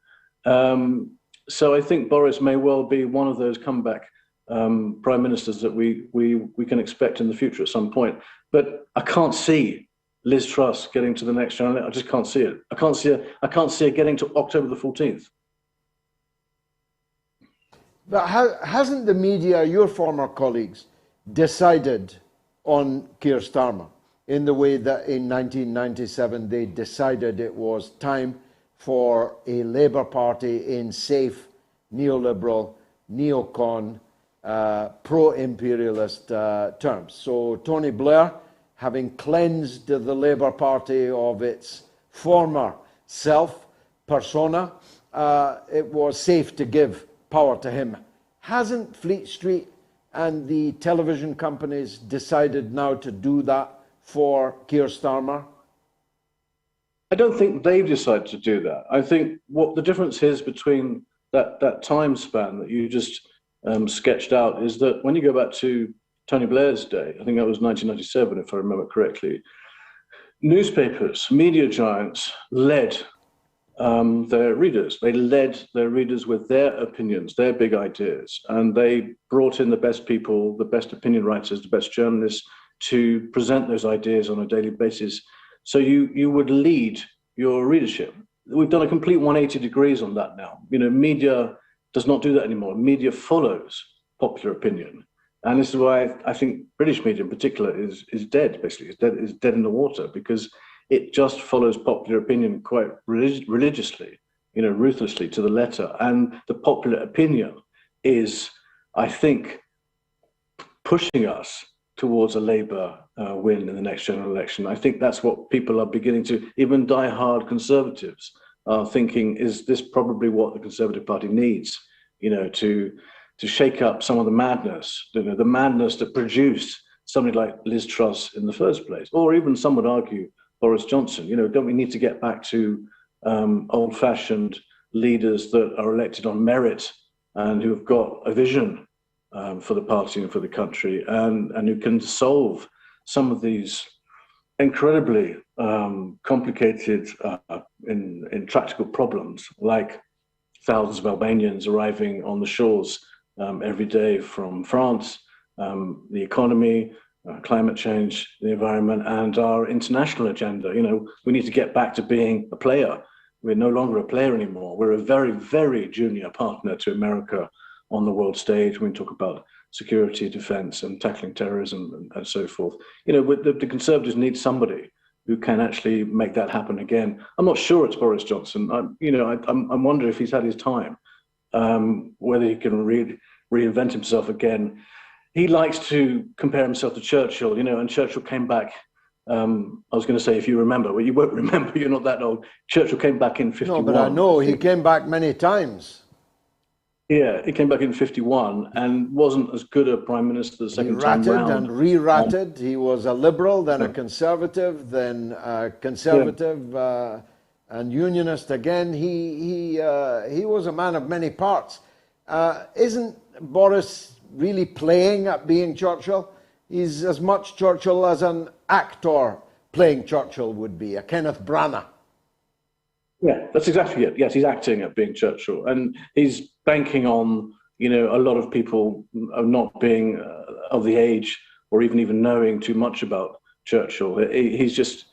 Speaker 10: So I think Boris may well be one of those comeback prime ministers that we can expect in the future at some point. But I can't see Liz Truss getting to the next round. I just can't see it. I can't see her getting to October the 14th.
Speaker 2: But hasn't the media, your former colleagues, decided on Keir Starmer in the way that in 1997 they decided it was time for a Labour Party in safe, neoliberal, neocon, pro-imperialist terms? So Tony Blair, having cleansed the Labour Party of its former self, persona, it was safe to give power to him. Hasn't Fleet Street and the television companies decided now to do that for Keir Starmer?
Speaker 10: I don't think they've decided to do that. I think what the difference is between that time span that you just sketched out is that when you go back to Tony Blair's day, I think that was 1997, if I remember correctly, newspapers, media giants led their readers. They led their readers with their opinions, their big ideas, and they brought in the best people, the best opinion writers, the best journalists to present those ideas on a daily basis. So you would lead your readership. We've done a complete 180 degrees on that now. You know, media does not do that anymore. Media follows popular opinion. And this is why I think British media in particular is dead, basically. It's dead in the water, because it just follows popular opinion quite religiously, you know, ruthlessly to the letter. And the popular opinion is, I think, pushing us towards a Labour win in the next general election. I think that's what people are beginning to, even die-hard conservatives are thinking, is this probably what the Conservative Party needs, you know, to shake up some of the madness, you know, the madness that produced somebody like Liz Truss in the first place, or even some would argue Boris Johnson. You know, don't we need to get back to old-fashioned leaders that are elected on merit and who have got a vision for the party and for the country, and who can solve some of these incredibly complicated, intractable problems, like thousands of Albanians arriving on the shores every day from France, the economy, climate change, the environment, and our international agenda. You know, we need to get back to being a player. We're no longer a player anymore. We're a very, very junior partner to America on the world stage when we talk about security, defense, and tackling terrorism and so forth. You know, the Conservatives need somebody who can actually make that happen again. I'm not sure it's Boris Johnson. I wonder if he's had his time, whether he can reinvent himself again. He likes to compare himself to Churchill, you know, and Churchill came back. I was going to say, if you remember, well, you won't remember, you're not that old. Churchill came back in 51.
Speaker 2: No, but I know he came back many times.
Speaker 10: Yeah, he came back in 51 and wasn't as good a prime minister the second time round.
Speaker 2: He ratted and re-ratted. He was a liberal, then a conservative, then a conservative and unionist again. He was a man of many parts. Isn't Boris really playing at being Churchill? He's as much Churchill as an actor playing Churchill would be, a Kenneth Branagh.
Speaker 10: Yeah, that's exactly it. Yes, he's acting at being Churchill, and he's banking on, you know, a lot of people not being of the age or even knowing too much about Churchill. He's just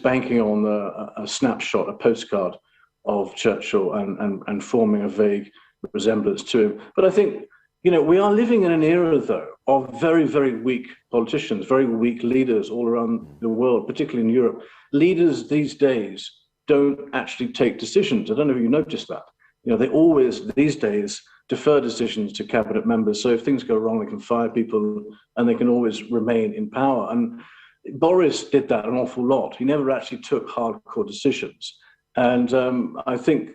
Speaker 10: banking on a snapshot, a postcard of Churchill, and forming a vague resemblance to him. But I think, you know, we are living in an era, though, of very, very weak politicians, very weak leaders all around the world, particularly in Europe. Leaders these days don't actually take decisions. I don't know if you noticed that. You know, they always, these days, defer decisions to cabinet members. So if things go wrong, they can fire people and they can always remain in power. And Boris did that an awful lot. He never actually took hardcore decisions. And I think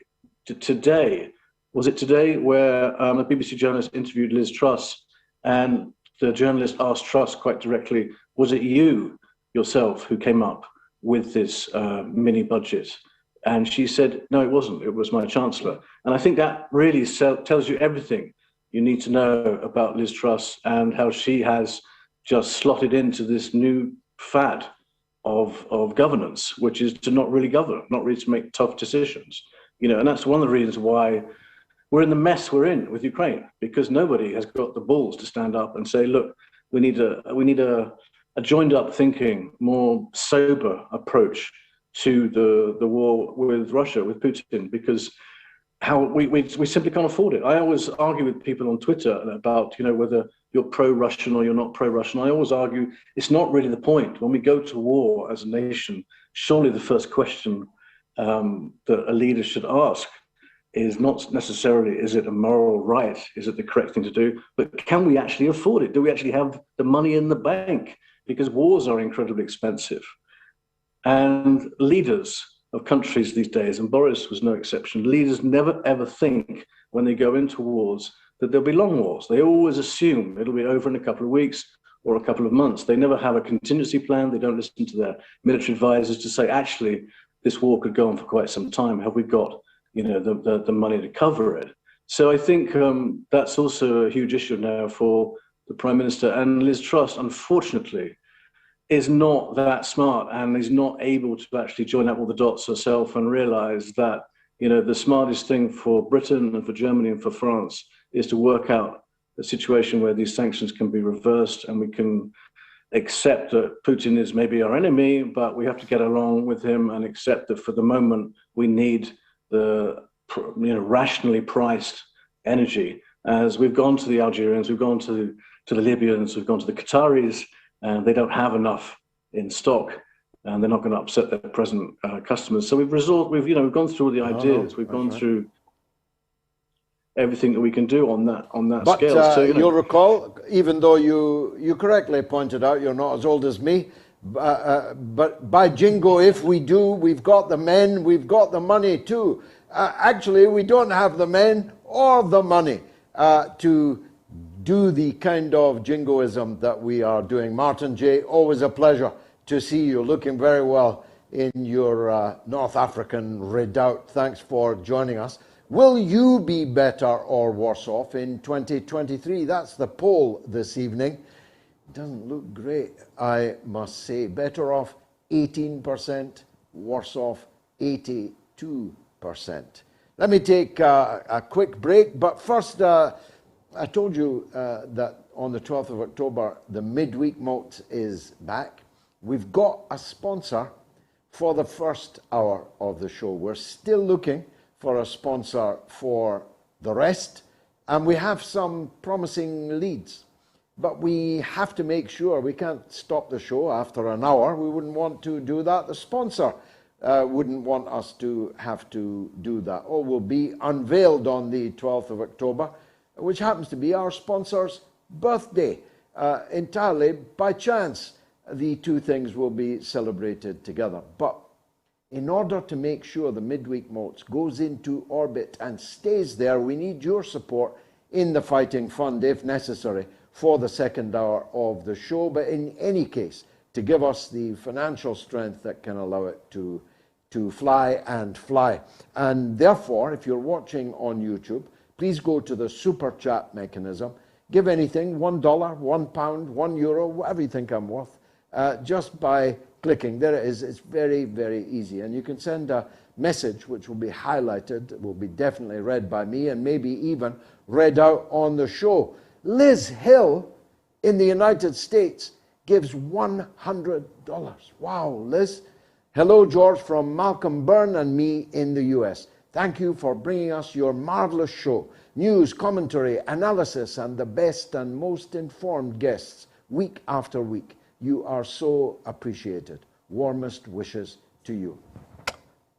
Speaker 10: today, was it today where a BBC journalist interviewed Liz Truss, and the journalist asked Truss quite directly, was it you yourself who came up with this mini budget And she said, no, it wasn't. It was my chancellor. And I think that really tells you everything you need to know about Liz Truss and how she has just slotted into this new fad of governance, which is to not really govern, not really to make tough decisions. And that's one of the reasons why we're in the mess we're in with Ukraine, because nobody has got the balls to stand up and say, look, we need a joined up thinking, more sober approach to the war with Russia, with Putin, because we simply can't afford it. I always argue with people on Twitter about, whether you're pro-Russian or you're not pro-Russian. I always argue it's not really the point. When we go to war as a nation, surely the first question that a leader should ask is not necessarily, is it a moral right? Is it the correct thing to do? But can we actually afford it? Do we actually have the money in the bank? Because wars are incredibly expensive. And leaders of countries these days, and Boris was no exception, leaders never ever think when they go into wars that there'll be long wars. They always assume it'll be over in a couple of weeks or a couple of months. They never have a contingency plan. They don't listen to their military advisors to say, actually, this war could go on for quite some time. Have we got the money to cover it? So I think that's also a huge issue now for the Prime Minister. And Liz Truss, unfortunately, is not that smart and is not able to actually join up all the dots herself and realize that, the smartest thing for Britain and for Germany and for France is to work out a situation where these sanctions can be reversed and we can accept that Putin is maybe our enemy, but we have to get along with him and accept that for the moment we need the rationally priced energy. As we've gone to the Algerians, we've gone to the Libyans, we've gone to the Qataris, and they don't have enough in stock, and they're not going to upset their present customers. So we've gone through all the ideas, we've gone through everything that we can do on that scale. So
Speaker 2: you'll recall, even though you correctly pointed out you're not as old as me, but by jingo, if we do, we've got the men, we've got the money too. Actually, we don't have the men or the money to do the kind of jingoism that we are doing. Martin J., always a pleasure to see you, looking very well in your North African redoubt. Thanks for joining us. Will you be better or worse off in 2023? That's the poll this evening. Doesn't look great, I must say. Better off 18%, worse off 82%. Let me take a quick break, but first, I told you that on the 12th of October, the midweek Moats is back. We've got a sponsor for the first hour of the show. We're still looking for a sponsor for the rest, and we have some promising leads. But we have to make sure we can't stop the show after an hour. We wouldn't want to do that. The sponsor wouldn't want us to have to do that. All will be unveiled on the 12th of October, which happens to be our sponsor's birthday. Entirely by chance, the two things will be celebrated together. But in order to make sure the midweek Moats goes into orbit and stays there, we need your support in the Fighting Fund, if necessary, for the second hour of the show. But in any case, to give us the financial strength that can allow it to fly and fly. And therefore, if you're watching on YouTube, please go to the super chat mechanism. Give anything, $1, £1, €1, whatever you think I'm worth, just by clicking. There it is. It's very, very easy. And you can send a message which will be highlighted, will be definitely read by me, and maybe even read out on the show. Liz Hill in the United States gives $100. Wow, Liz. Hello, George, from Malcolm Byrne and me in the US. Thank you for bringing us your marvelous show. News, commentary, analysis, and the best and most informed guests week after week. You are so appreciated. Warmest wishes to you.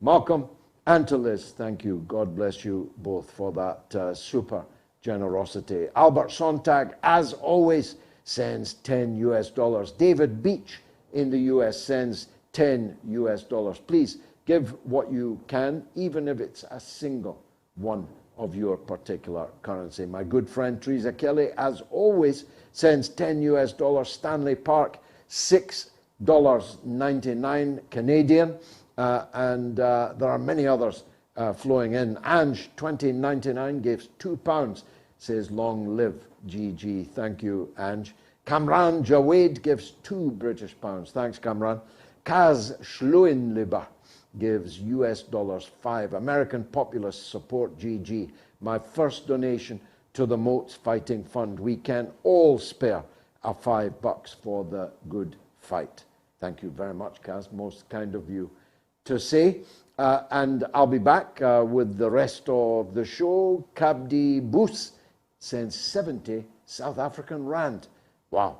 Speaker 2: Malcolm and to Liz, thank you. God bless you both for that super generosity. Albert Sontag, as always, sends $10. David Beach in the US sends $10. Please give what you can, even if it's a single one of your particular currency. My good friend Teresa Kelly, as always, sends $10. Stanley Park, $6.99 Canadian. and there are many others flowing in. Ange 2099 gives £2, says long live GG. Thank you, Ange. Kamran Jawed gives £2 Thanks, Kamran. Kaz Schluenliber gives $5. American Populists support GG. My first donation to the Moats Fighting Fund. We can all spare a $5 for the good fight. Thank you very much, Kaz. Most kind of you to say. And I'll be back with the rest of the show. Kabdi Boos sends 70 South African Rand. Wow,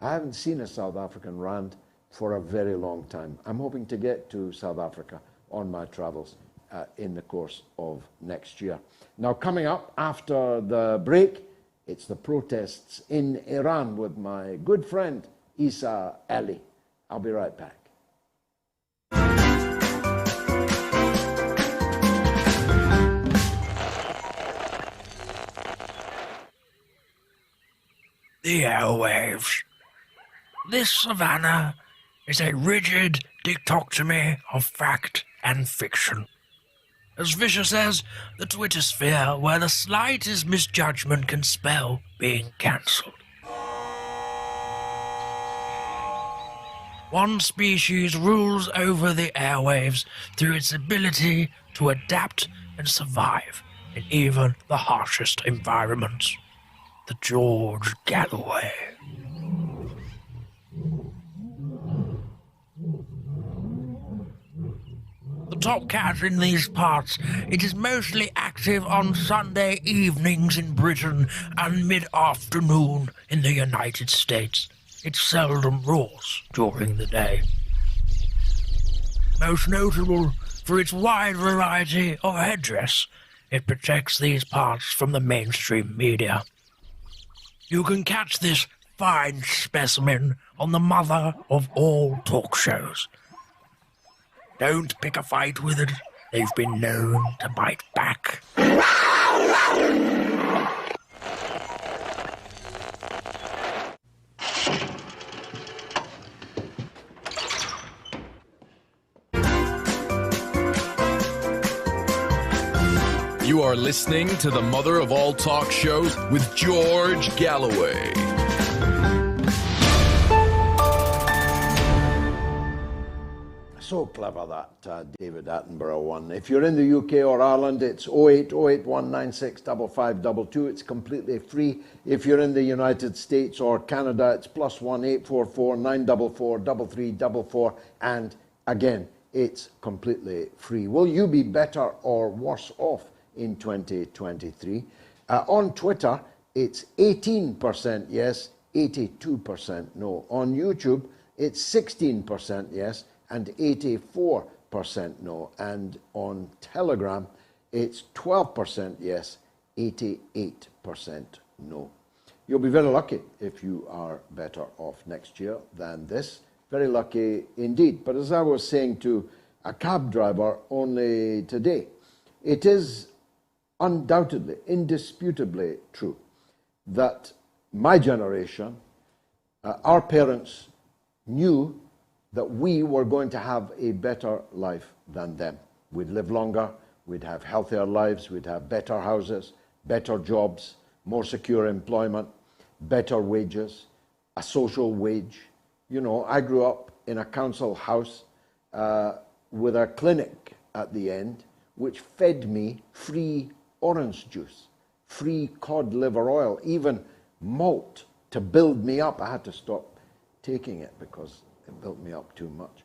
Speaker 2: I haven't seen a South African Rand for a very long time. I'm hoping to get to South Africa on my travels in the course of next year. Now, coming up after the break, it's the protests in Iran with my good friend, Eisa Ali. I'll be right back.
Speaker 11: The airwaves. This savannah is a rigid dichotomy of fact and fiction. As vicious as the Twitter sphere, where the slightest misjudgment can spell being cancelled. One species rules over the airwaves through its ability to adapt and survive in even the harshest environments. The George Galloway. The top cat in these parts, it is mostly active on Sunday evenings in Britain and mid-afternoon in the United States. It seldom roars during the day. Most notable for its wide variety of headdress, it protects these parts from the mainstream media. You can catch this fine specimen on the mother of all talk shows. Don't pick a fight with it. They've been known to bite back.
Speaker 4: You are listening to the mother of all talk shows with George Galloway.
Speaker 2: So clever that David Attenborough one. If you're in the UK or Ireland, it's 08081965522. It's completely free. If you're in the United States or Canada, it's +1-844-944-3344. And again, it's completely free. Will you be better or worse off in 2023? On Twitter, it's 18% yes, 82% no. On YouTube, it's 16% yes, and 84% no. And on Telegram, it's 12% yes, 88% no. You'll be very lucky if you are better off next year than this. Very lucky indeed. But as I was saying to a cab driver only today, it is undoubtedly, indisputably true that my generation, our parents knew that we were going to have a better life than them. We'd live longer, we'd have healthier lives, we'd have better houses, better jobs, more secure employment, better wages, a social wage. You know, I grew up in a council house with a clinic at the end, which fed me free orange juice, free cod liver oil, even malt to build me up. I had to stop taking it because it built me up too much.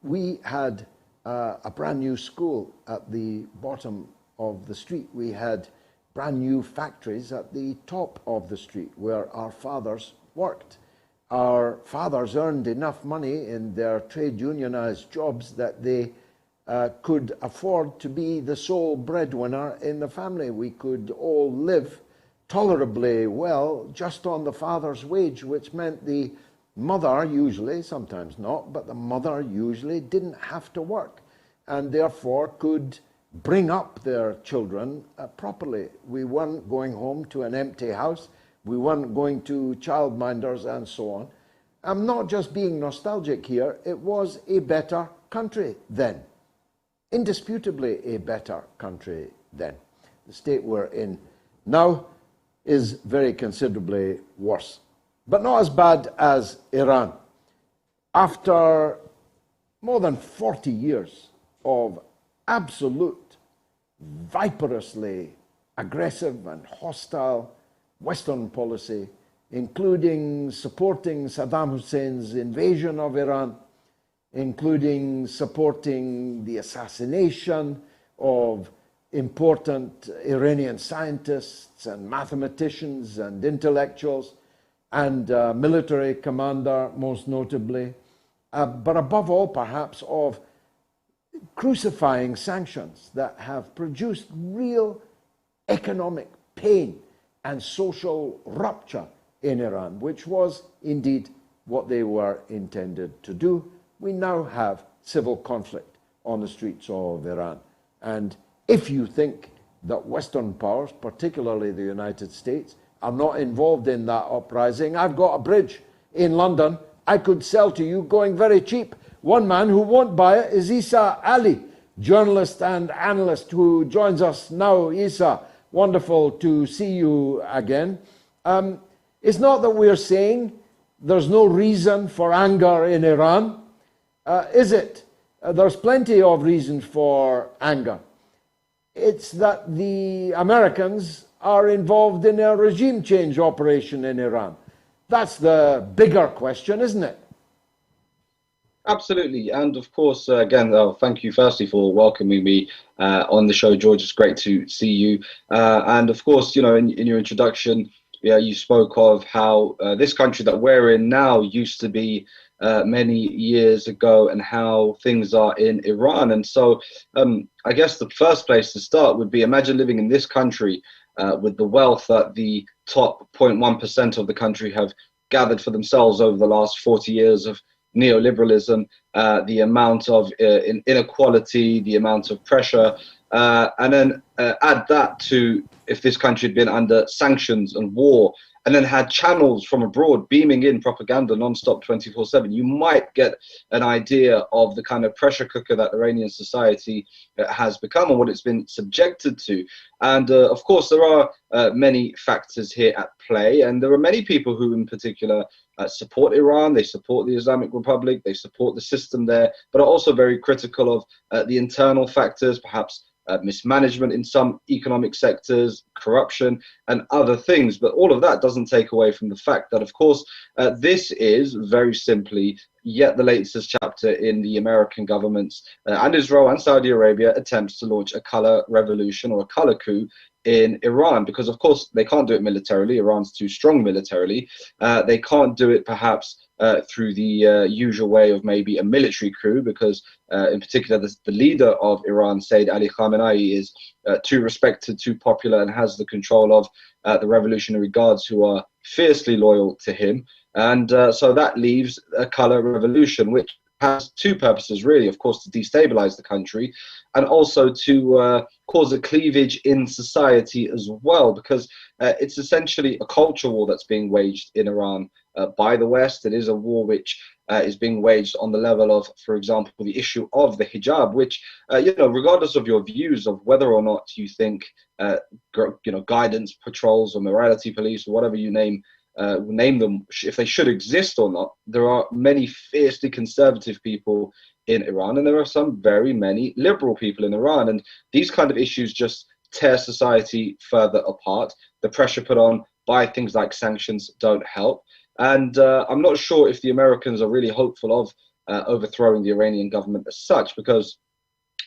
Speaker 2: We had a brand new school at the bottom of the street. We had brand new factories at the top of the street where our fathers worked. Our fathers earned enough money in their trade unionized jobs that they could afford to be the sole breadwinner in the family. We could all live tolerably well just on the father's wage, which meant the mother usually, sometimes not, but the mother usually didn't have to work and therefore could bring up their children properly. We weren't going home to an empty house. We weren't going to childminders and so on. I'm not just being nostalgic here. It was a better country then. Indisputably a better country then. The state we're in now is very considerably worse, but not as bad as Iran. After more than 40 years of absolute, viperously aggressive and hostile Western policy, including supporting Saddam Hussein's invasion of Iran, including supporting the assassination of important Iranian scientists and mathematicians and intellectuals, and military commander, most notably, but above all, perhaps, of crucifying sanctions that have produced real economic pain and social rupture in Iran, which was indeed what they were intended to do. We now have civil conflict on the streets of Iran. And if you think that Western powers, particularly the United States, are not involved in that uprising, I've got a bridge in London I could sell to you going very cheap. One man who won't buy it is Eisa Ali, journalist and analyst who joins us now. Eisa, wonderful to see you again. It's not that we're saying there's no reason for anger in Iran, is it? There's plenty of reasons for anger. It's that the Americans are involved in a regime change operation in Iran. That's the bigger question, isn't it?
Speaker 12: Absolutely. And of course, again, thank you firstly for welcoming me on the show, George. It's great to see you. And of course, you know, in your introduction, you spoke of how this country that we're in now used to be many years ago and how things are in Iran. And so I guess the first place to start would be, imagine living in this country with the wealth that the top 0.1% of the country have gathered for themselves over the last 40 years of neoliberalism, the amount of inequality, the amount of pressure, and then add that to if this country had been under sanctions and war, and then had channels from abroad beaming in propaganda non-stop 24/7, you might get an idea of the kind of pressure cooker that Iranian society has become and what it's been subjected to. And of course, there are many factors here at play, and there are many people who in particular support Iran, they support the Islamic Republic, they support the system there, but are also very critical of the internal factors, perhaps mismanagement in some economic sectors, corruption and other things. But all of that doesn't take away from the fact that, of course, this is very simply yet the latest chapter in the American government's and Israel and Saudi Arabia attempts to launch a color revolution or a color coup in Iran, because of course they can't do it militarily. Iran's too strong militarily. They can't do it perhaps through the usual way of maybe a military coup, because in particular the leader of Iran, Sayyid Ali Khamenei, is too respected, too popular, and has the control of the Revolutionary Guards, who are fiercely loyal to him. And so that leaves a color revolution, which has two purposes, really. Of course, to destabilize the country, and also to cause a cleavage in society as well, because it's essentially a culture war that's being waged in Iran by the West. It is a war which is being waged on the level of, for example, the issue of the hijab, which, you know, regardless of your views of whether or not you think, you know, guidance patrols or morality police or whatever you name them, if they should exist or not, there are many fiercely conservative people in Iran, and there are some very many liberal people in Iran, and these kind of issues just tear society further apart. The pressure put on by things like sanctions don't help, and I'm not sure if the Americans are really hopeful of overthrowing the Iranian government as such, because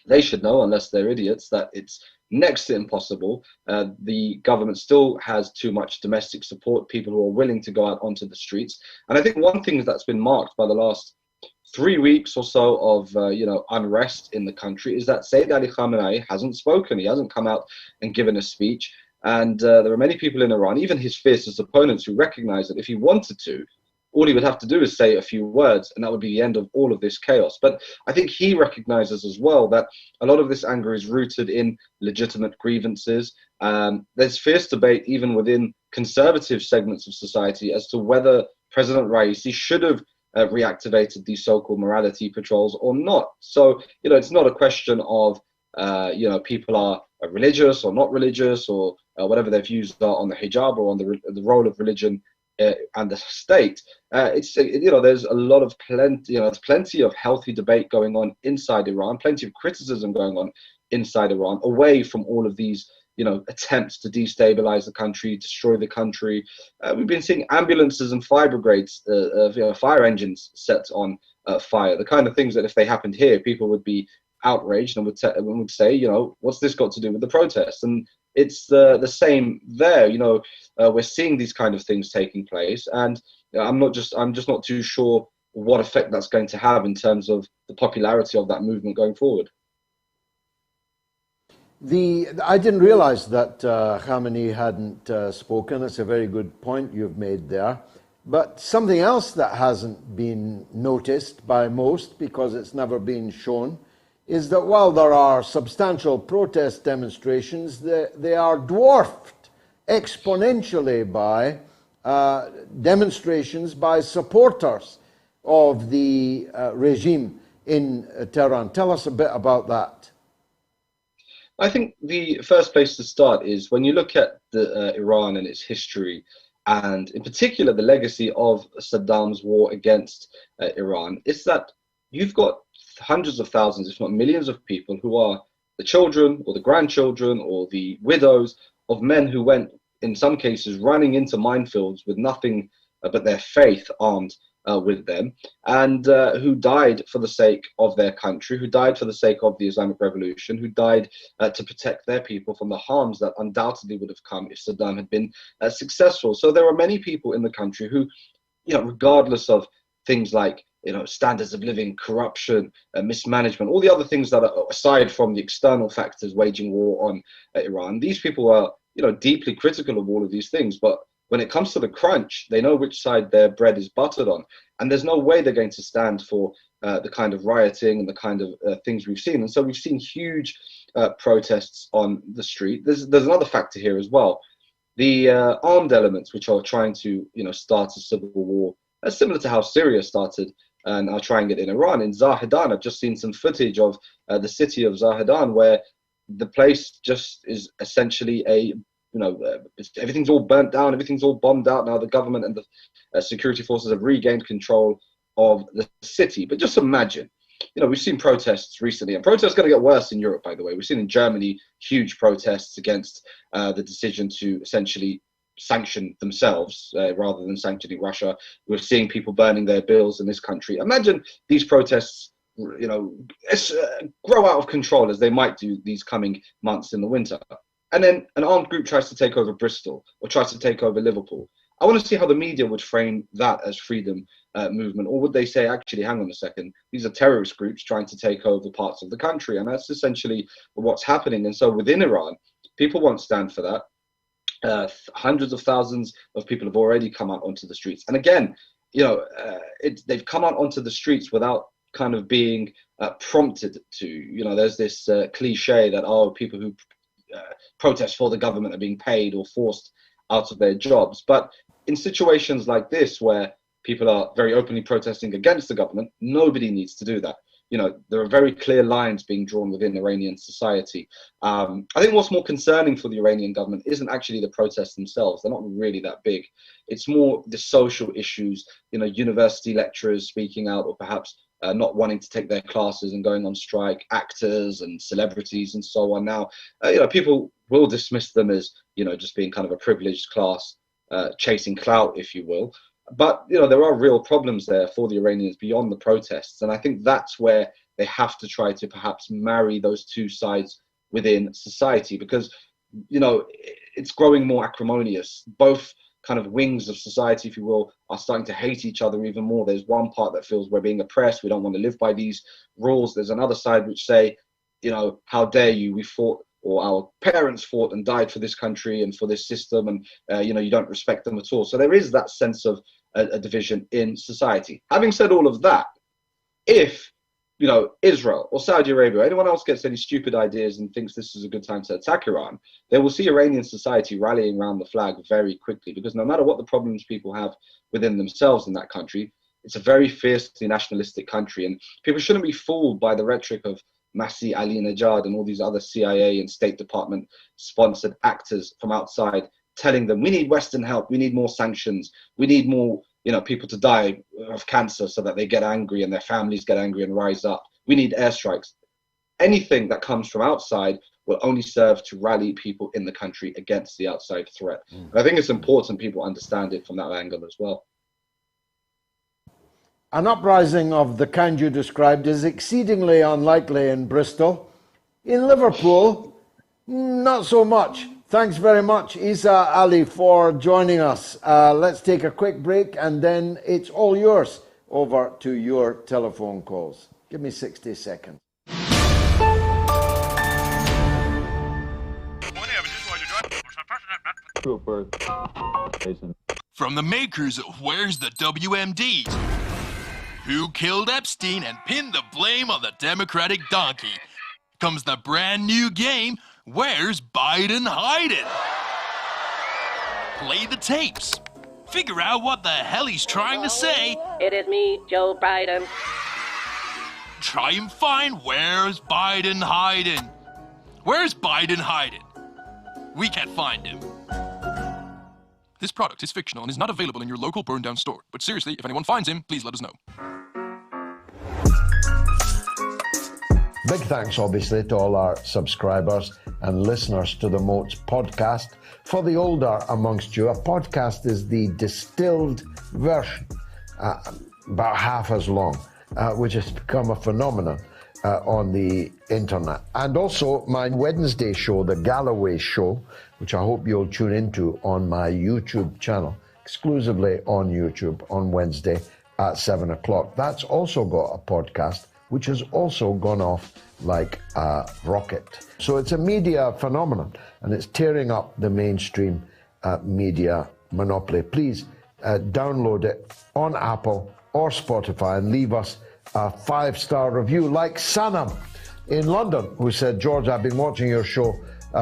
Speaker 12: they should know, unless they're idiots, that it's next to impossible. The government still has too much domestic support, people who are willing to go out onto the streets. And I think one thing that's been marked by the last 3 weeks or so of you know, unrest in the country is that Sayyid Ali Khamenei hasn't spoken. He hasn't come out and given a speech. And there are many people in Iran, even his fiercest opponents, who recognize that if he wanted to, all he would have to do is say a few words, and that would be the end of all of this chaos. But I think he recognizes as well that a lot of this anger is rooted in legitimate grievances. There's fierce debate even within conservative segments of society as to whether President Raisi should have reactivated these so-called morality patrols or not. So, it's not a question of, people are religious or not religious, or whatever their views are on the hijab or on the role of religion and the state. There's a lot of there's plenty of healthy debate going on inside Iran, plenty of criticism going on inside Iran, away from all of these attempts to destabilize the country, destroy the country. We've been seeing ambulances and fire brigades, fire engines set on fire, the kind of things that if they happened here, people would be outraged and would say, what's this got to do with the protests? And it's the same there. We're seeing these kind of things taking place, and I'm just not too sure what effect that's going to have in terms of the popularity of that movement going forward.
Speaker 2: I didn't realize that Khamenei hadn't spoken. It's a very good point you've made there. But something else that hasn't been noticed by most, because it's never been shown, is that while there are substantial protest demonstrations, they are dwarfed exponentially by demonstrations by supporters of the regime in Tehran. Tell us a bit about that.
Speaker 12: I think the first place to start is when you look at Iran and its history, and in particular the legacy of Saddam's war against Iran, it's that you've got hundreds of thousands, if not millions of people who are the children or the grandchildren or the widows of men who went, in some cases, running into minefields with nothing but their faith armed with them, and who died for the sake of their country, who died for the sake of the Islamic Revolution, who died to protect their people from the harms that undoubtedly would have come if Saddam had been successful. So there are many people in the country who, regardless of things like standards of living, corruption, mismanagement, all the other things that are aside from the external factors waging war on Iran, these people are deeply critical of all of these things, but when it comes to the crunch, they know which side their bread is buttered on. And there's no way they're going to stand for the kind of rioting and the kind of things we've seen. And so we've seen huge protests on the street. There's another factor here as well. The armed elements, which are trying to start a civil war, similar to how Syria started, and are trying it in Iran. In Zahedan, I've just seen some footage of the city of Zahedan, where the place just is essentially everything's all burnt down, everything's all bombed out now. The government and the security forces have regained control of the city. But just imagine, we've seen protests recently, and protests are going to get worse in Europe, by the way. We've seen in Germany huge protests against the decision to essentially sanction themselves rather than sanctioning Russia. We're seeing people burning their bills in this country. Imagine these protests grow out of control, as they might do these coming months in the winter. And then an armed group tries to take over Bristol or tries to take over Liverpool. I want to see how the media would frame that as freedom movement. Or would they say, actually, hang on a second, these are terrorist groups trying to take over parts of the country? And that's essentially what's happening. And so within Iran, people won't stand for that. Hundreds of thousands of people have already come out onto the streets. And again, they've come out onto the streets without kind of being prompted to. There's this cliche that, people who protest for the government are being paid or forced out of their jobs. But in situations like this, where people are very openly protesting against the government, nobody needs to do that. There are very clear lines being drawn within Iranian society. I think what's more concerning for the Iranian government isn't actually the protests themselves. They're not really that big. It's more the social issues, university lecturers speaking out, or perhaps not wanting to take their classes and going on strike, actors and celebrities and so on. Now, people will dismiss them as, just being kind of a privileged class, chasing clout, if you will. But, there are real problems there for the Iranians beyond the protests. And I think that's where they have to try to perhaps marry those two sides within society, because, it's growing more acrimonious. Both kind of wings of society, if you will, are starting to hate each other even more. There's one part that feels we're being oppressed, we don't want to live by these rules. There's another side which say, how dare you, we fought, or our parents fought and died for this country and for this system, and you don't respect them at all. So there is that sense of a division in society. Having said all of that, if Israel or Saudi Arabia, anyone else gets any stupid ideas and thinks this is a good time to attack Iran, they will see Iranian society rallying around the flag very quickly, because no matter what the problems people have within themselves in that country, It's a very fiercely nationalistic country, and people shouldn't be fooled by the rhetoric of Eisa Ali and all these other CIA and State Department sponsored actors from outside telling them, we need Western help, we need more sanctions, we need more, people to die of cancer so that they get angry and their families get angry and rise up. We need airstrikes. Anything that comes from outside will only serve to rally people in the country against the outside threat. And I think it's important people understand it from that angle as well.
Speaker 2: An uprising of the kind you described is exceedingly unlikely in Bristol. In Liverpool, not so much. Thanks very much, Eisa Ali, for joining us. Let's take a quick break and then it's all yours. Over to your telephone calls. Give me 60 seconds.
Speaker 4: From the makers of Where's the WMDs? Who killed Epstein and pinned the blame on the Democratic donkey? Comes the brand new game, Where's Biden Hiding? Play the tapes. Figure out what the hell he's trying to say.
Speaker 13: It is me, Joe Biden.
Speaker 4: Try and find Where's Biden Hiding? Where's Biden hiding? We can't find him. This product is fictional and is not available in your local burn-down store. But seriously, if anyone finds him, please let us know.
Speaker 2: Big thanks, obviously, to all our subscribers and listeners to the Moats podcast. For the older amongst you, a podcast is the distilled version, about half as long, which has become a phenomenon on the internet. And also my Wednesday show, The Galloway Show, which I hope you'll tune into on my YouTube channel, exclusively on YouTube on Wednesday at 7 o'clock. That's also got a podcast, which has also gone off like a rocket. So it's a media phenomenon, and it's tearing up the mainstream media monopoly. Please download it on Apple or Spotify and leave us a 5-star review, like Sanam in London, who said, George, I've been watching your show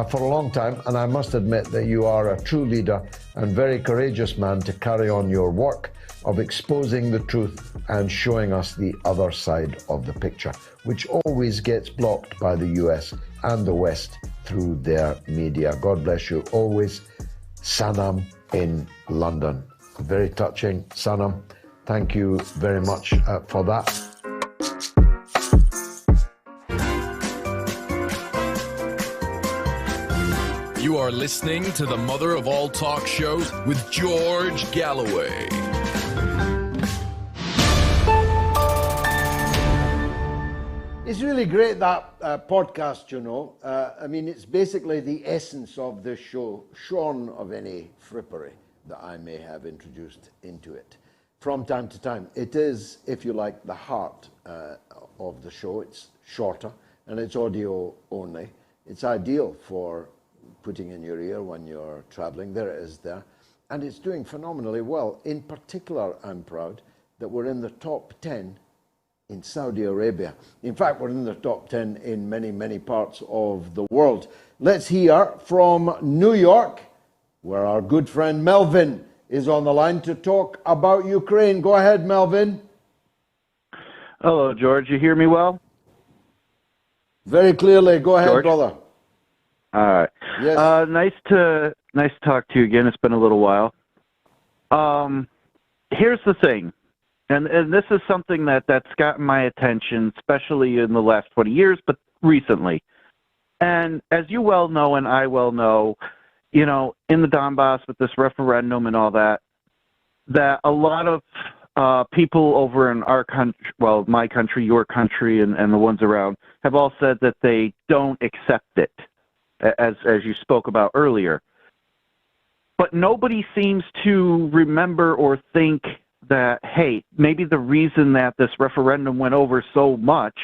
Speaker 2: for a long time, and I must admit that you are a true leader and very courageous man to carry on your work of exposing the truth and showing us the other side of the picture, which always gets blocked by the US and the West through their media. God bless you always. Sanam in London. Very touching, Sanam. Thank you very much for that.
Speaker 4: You are listening to the mother of all talk shows with George Galloway.
Speaker 2: It's really great, that podcast, you know. I mean, it's basically the essence of this show, shorn of any frippery that I may have introduced into it. From time to time, it is, if you like, the heart of the show. It's shorter and it's audio only. It's ideal for putting in your ear when you're traveling. There it is there. And it's doing phenomenally well. In particular, I'm proud that we're in the top 10 in Saudi Arabia. In fact, we're in the top 10 in many, many parts of the world. Let's hear from New York, where our good friend Melvin is on the line to talk about Ukraine. Go ahead, Melvin.
Speaker 14: Hello, George. You hear me well?
Speaker 2: Very clearly. Go ahead,
Speaker 14: George?
Speaker 2: brother.
Speaker 14: All right.
Speaker 2: Yes.
Speaker 14: Nice to talk to you again. It's been a little while. Here's the thing, and this is something that's gotten my attention, especially in the last 20 years, but recently. And as you well know, and I well know, you know, in the Donbass with this referendum and all that, that a lot of people over in our country, well, my country, your country, and the ones around, have all said that they don't accept it, as you spoke about earlier. But nobody seems to remember or think that, hey, maybe the reason that this referendum went over so much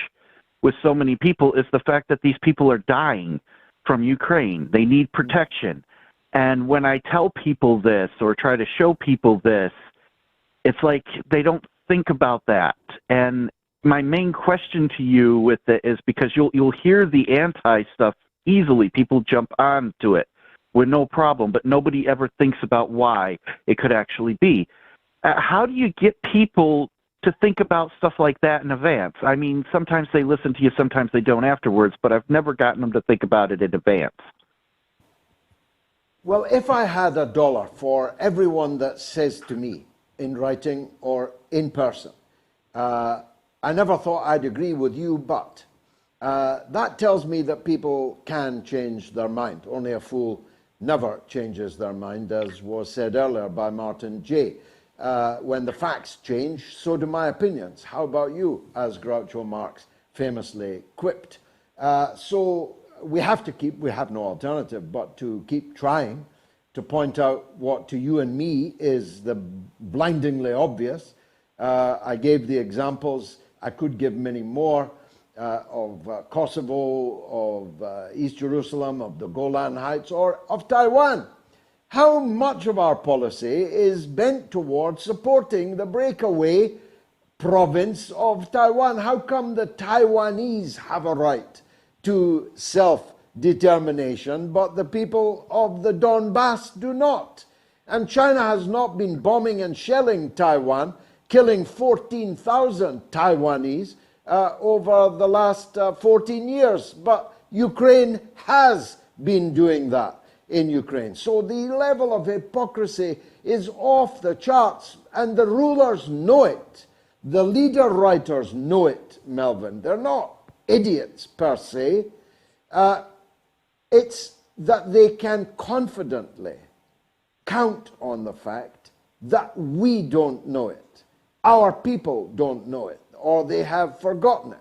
Speaker 14: with so many people is the fact that these people are dying from Ukraine. They need protection. And when I tell people this or try to show people this, it's like they don't think about that. And my main question to you with it is, because you'll hear the anti stuff easily. People jump onto it with no problem, but nobody ever thinks about why it could actually be. How do you get people to think about stuff like that in advance. I mean, sometimes they listen to you, sometimes they don't afterwards, but I've never gotten them to think about it in advance.
Speaker 2: Well, if I had $1 for everyone that says to me in writing or in person, I never thought I'd agree with you, but that tells me that people can change their mind. Only a fool never changes their mind, as was said earlier by Martin J. When the facts change, so do my opinions. How about you, as Groucho Marx famously quipped. So we have no alternative but to keep trying to point out what to you and me is the blindingly obvious. I gave the examples, I could give many more, of Kosovo, of East Jerusalem, of the Golan Heights, or of Taiwan. How much of our policy is bent towards supporting the breakaway province of Taiwan? How come the Taiwanese have a right to self-determination, but the people of the Donbass do not? And China has not been bombing and shelling Taiwan, killing 14,000 Taiwanese over the last 14 years. But Ukraine has been doing that in Ukraine. So the level of hypocrisy is off the charts, and the rulers know it. The leader writers know it, Melvin. They're not idiots per se. It's that they can confidently count on the fact that we don't know it. Our people don't know it, or they have forgotten it.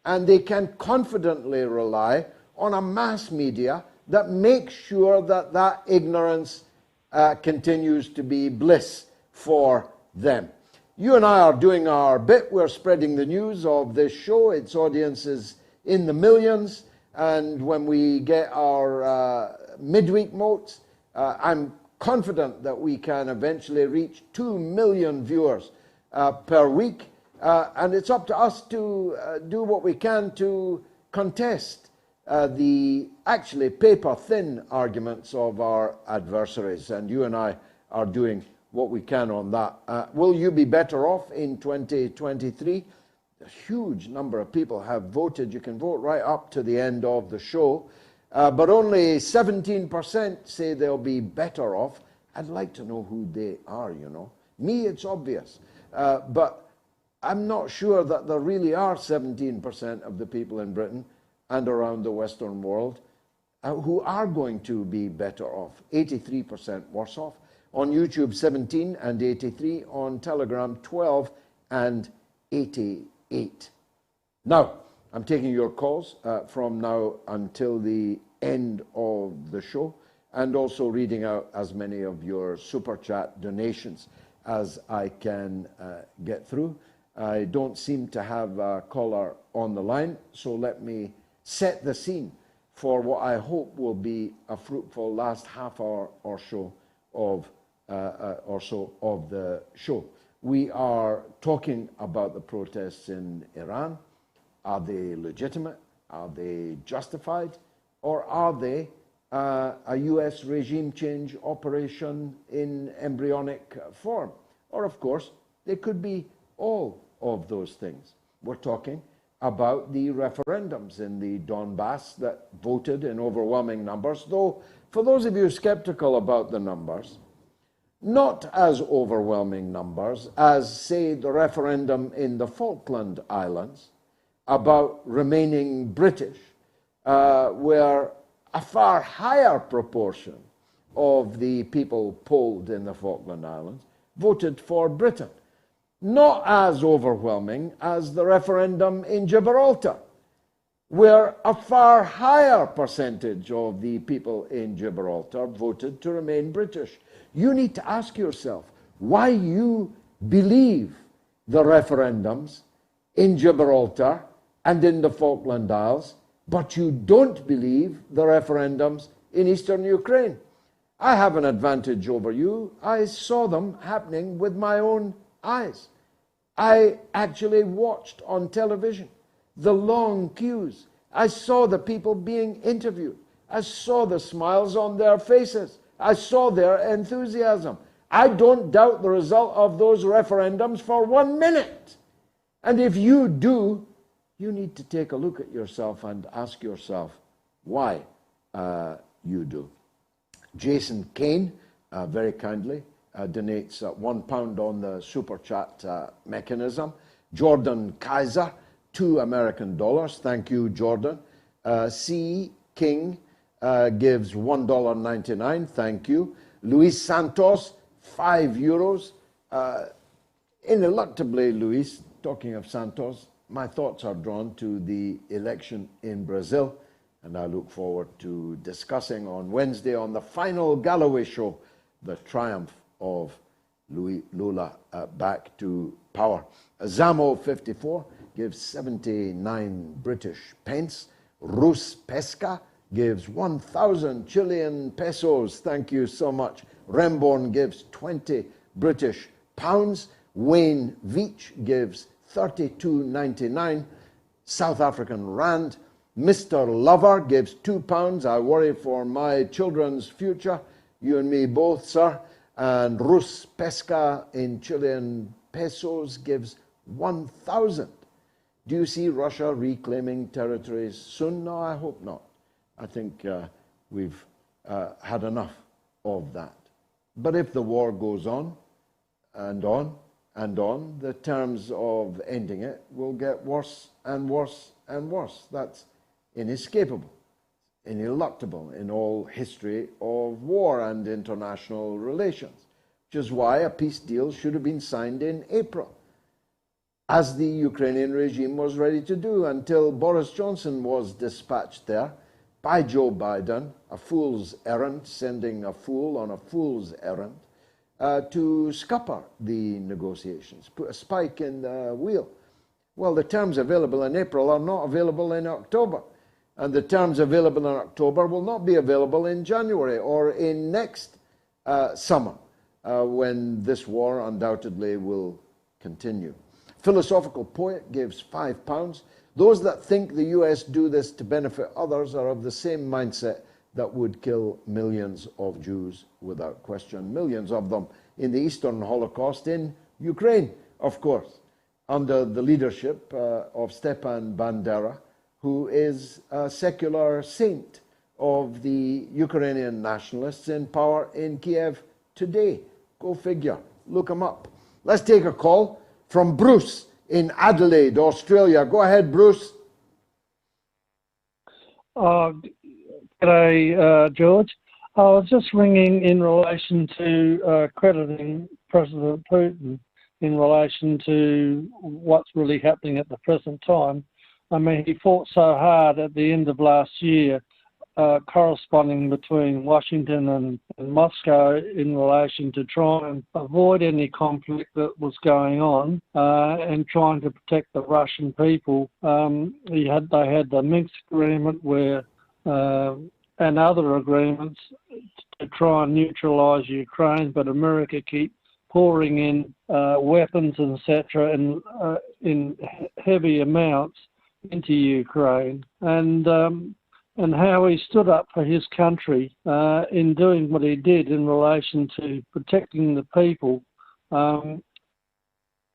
Speaker 2: And they can confidently rely on a mass media that makes sure that that ignorance continues to be bliss for them. You and I are doing our bit. We're spreading the news of this show. Its audience is in the millions. And when we get our midweek moats, I'm confident that we can eventually reach 2 million viewers per week. And it's up to us to do what we can to contest the actually paper-thin arguments of our adversaries. And you and I are doing what we can on that. Will you be better off in 2023? A huge number of people have voted. You can vote right up to the end of the show. But only 17% say they'll be better off. I'd like to know who they are, you know. Me, it's obvious. But I'm not sure that there really are 17% of the people in Britain and around the Western world who are going to be better off. 83% worse off. On YouTube, 17 and 83. On Telegram, 12 and 88. Now, I'm taking your calls from now until the end of the show, and also reading out as many of your super chat donations as I can get through. I don't seem to have a caller on the line, so let me set the scene for what I hope will be a fruitful last half hour or so of the show. We are talking about the protests in Iran. Are they legitimate? Are they justified? Or are they a US regime change operation in embryonic form? Or, of course, they could be all of those things. We're talking about the referendums in the Donbass that voted in overwhelming numbers, though for those of you skeptical about the numbers, not as overwhelming numbers as, say, the referendum in the Falkland Islands about remaining British, where a far higher proportion of the people polled in the Falkland Islands voted for Britain. Not as overwhelming as the referendum in Gibraltar, where a far higher percentage of the people in Gibraltar voted to remain British. You need to ask yourself why you believe the referendums in Gibraltar and in the Falkland Isles, but you don't believe the referendums in eastern Ukraine. I have an advantage over you. I saw them happening with my own eyes. I actually watched on television the long queues. I saw the people being interviewed. I saw the smiles on their faces. I saw their enthusiasm. I don't doubt the result of those referendums for 1 minute. And if you do, you need to take a look at yourself and ask yourself why you do. Jason Kane, very kindly, donates £1 on the Super Chat mechanism. Jordan Kaiser, $2 American. Thank you, Jordan. C. King gives $1.99. Thank you. Luis Santos, €5. Ineluctably, Luis, talking of Santos, my thoughts are drawn to the election in Brazil, and I look forward to discussing on Wednesday on the final Galloway show the triumph of Lula back to power. Zamo 54 gives 79 British pence. Rus Pesca gives 1,000 Chilean pesos. Thank you so much. Remborn gives 20 British pounds. Wayne Veach gives 32.99 South African rand. Mr. Lover gives £2. I worry for my children's future. You and me both, sir. And Rus Pesca in Chilean pesos gives 1,000. Do you see Russia reclaiming territories soon? No, I hope not. I think we've had enough of that. But if the war goes on and on and on, the terms of ending it will get worse and worse and worse. That's inescapable, ineluctable in all history of war and international relations, which is why a peace deal should have been signed in April, as the Ukrainian regime was ready to do, until Boris Johnson was dispatched there by Joe Biden, a fool's errand, sending a fool on a fool's errand, to scupper the negotiations, put a spike in the wheel. Well, the terms available in April are not available in October, and the terms available in October will not be available in January or in next summer, when this war undoubtedly will continue. Philosophical Poet gives £5. Those that think the US do this to benefit others are of the same mindset that would kill millions of Jews without question. Millions of them in the Eastern Holocaust in Ukraine, of course, under the leadership of Stepan Bandera, who is a secular saint of the Ukrainian nationalists in power in Kiev today. Go figure. Look him up. Let's take a call from Bruce in Adelaide, Australia. Go ahead, Bruce.
Speaker 15: G'day, George. I was just ringing in relation to crediting President Putin in relation to what's really happening at the present time. I mean, he fought so hard at the end of last year, corresponding between Washington and Moscow in relation to try and avoid any conflict that was going on and trying to protect the Russian people. They had the Minsk agreement where and other agreements to try and neutralise Ukraine, but America keep pouring in weapons, etc., in heavy amounts into Ukraine, and how he stood up for his country in doing what he did in relation to protecting the people.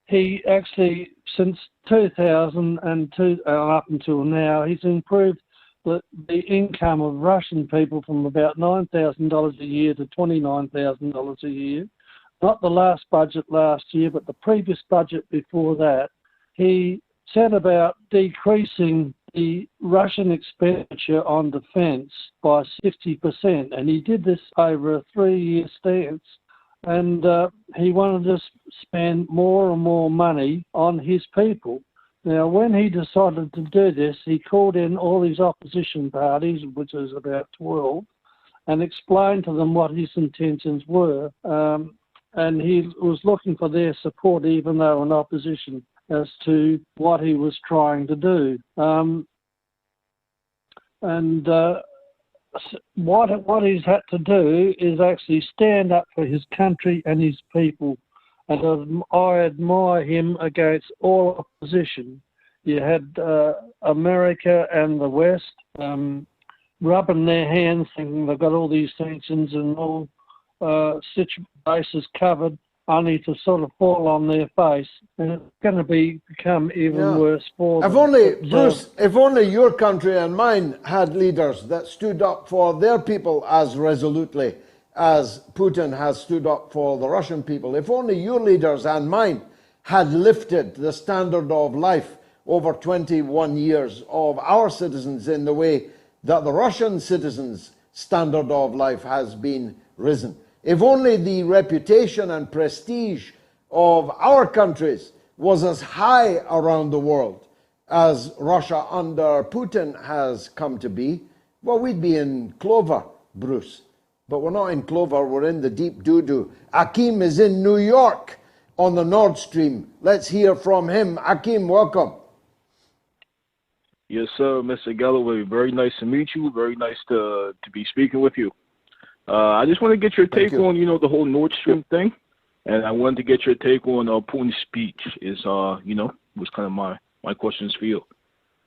Speaker 15: He actually, since 2002 up until now, he's improved the income of Russian people from about $9,000 a year to $29,000 a year. Not the last budget last year, but the previous budget before that. He set about decreasing the Russian expenditure on defence by 60%, and he did this over a 3-year stance. And he wanted to spend more and more money on his people. Now, when he decided to do this, he called in all his opposition parties, which is about 12, and explained to them what his intentions were. And he was looking for their support, even though in opposition, as to what he was trying to do. What he's had to do is actually stand up for his country and his people. And I admire him against all opposition. You had America and the West rubbing their hands, thinking they've got all these sanctions and all bases covered, only to sort of fall on their face, and it's going to become even worse for them.
Speaker 2: If only, Bruce, if only your country and mine had leaders that stood up for their people as resolutely as Putin has stood up for the Russian people. If only your leaders and mine had lifted the standard of life over 21 years of our citizens in the way that the Russian citizens' standard of life has been risen. If only the reputation and prestige of our countries was as high around the world as Russia under Putin has come to be, well, we'd be in clover, Bruce. But we're not in clover, we're in the deep doo-doo. Akim is in New York on the Nord Stream. Let's hear from him. Akim, welcome.
Speaker 16: Yes, sir, Mr. Galloway. Very nice to meet you. Very nice to be speaking with you. I just want to get your take on, the whole Nord Stream thing. And I wanted to get your take on Putin's speech was kind of my questions for you.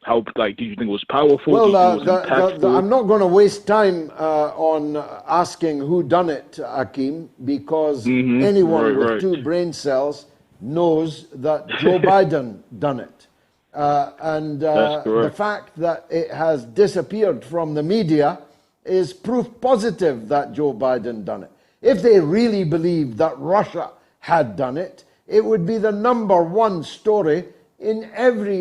Speaker 16: How, did you think it was powerful?
Speaker 2: Well,
Speaker 16: I'm
Speaker 2: not going to waste time on asking who done it, Akim, because anyone with two brain cells knows that Joe Biden done it. The fact that it has disappeared from the media is proof positive that Joe Biden done it. If they really believed that Russia had done it, it would be the #1 story in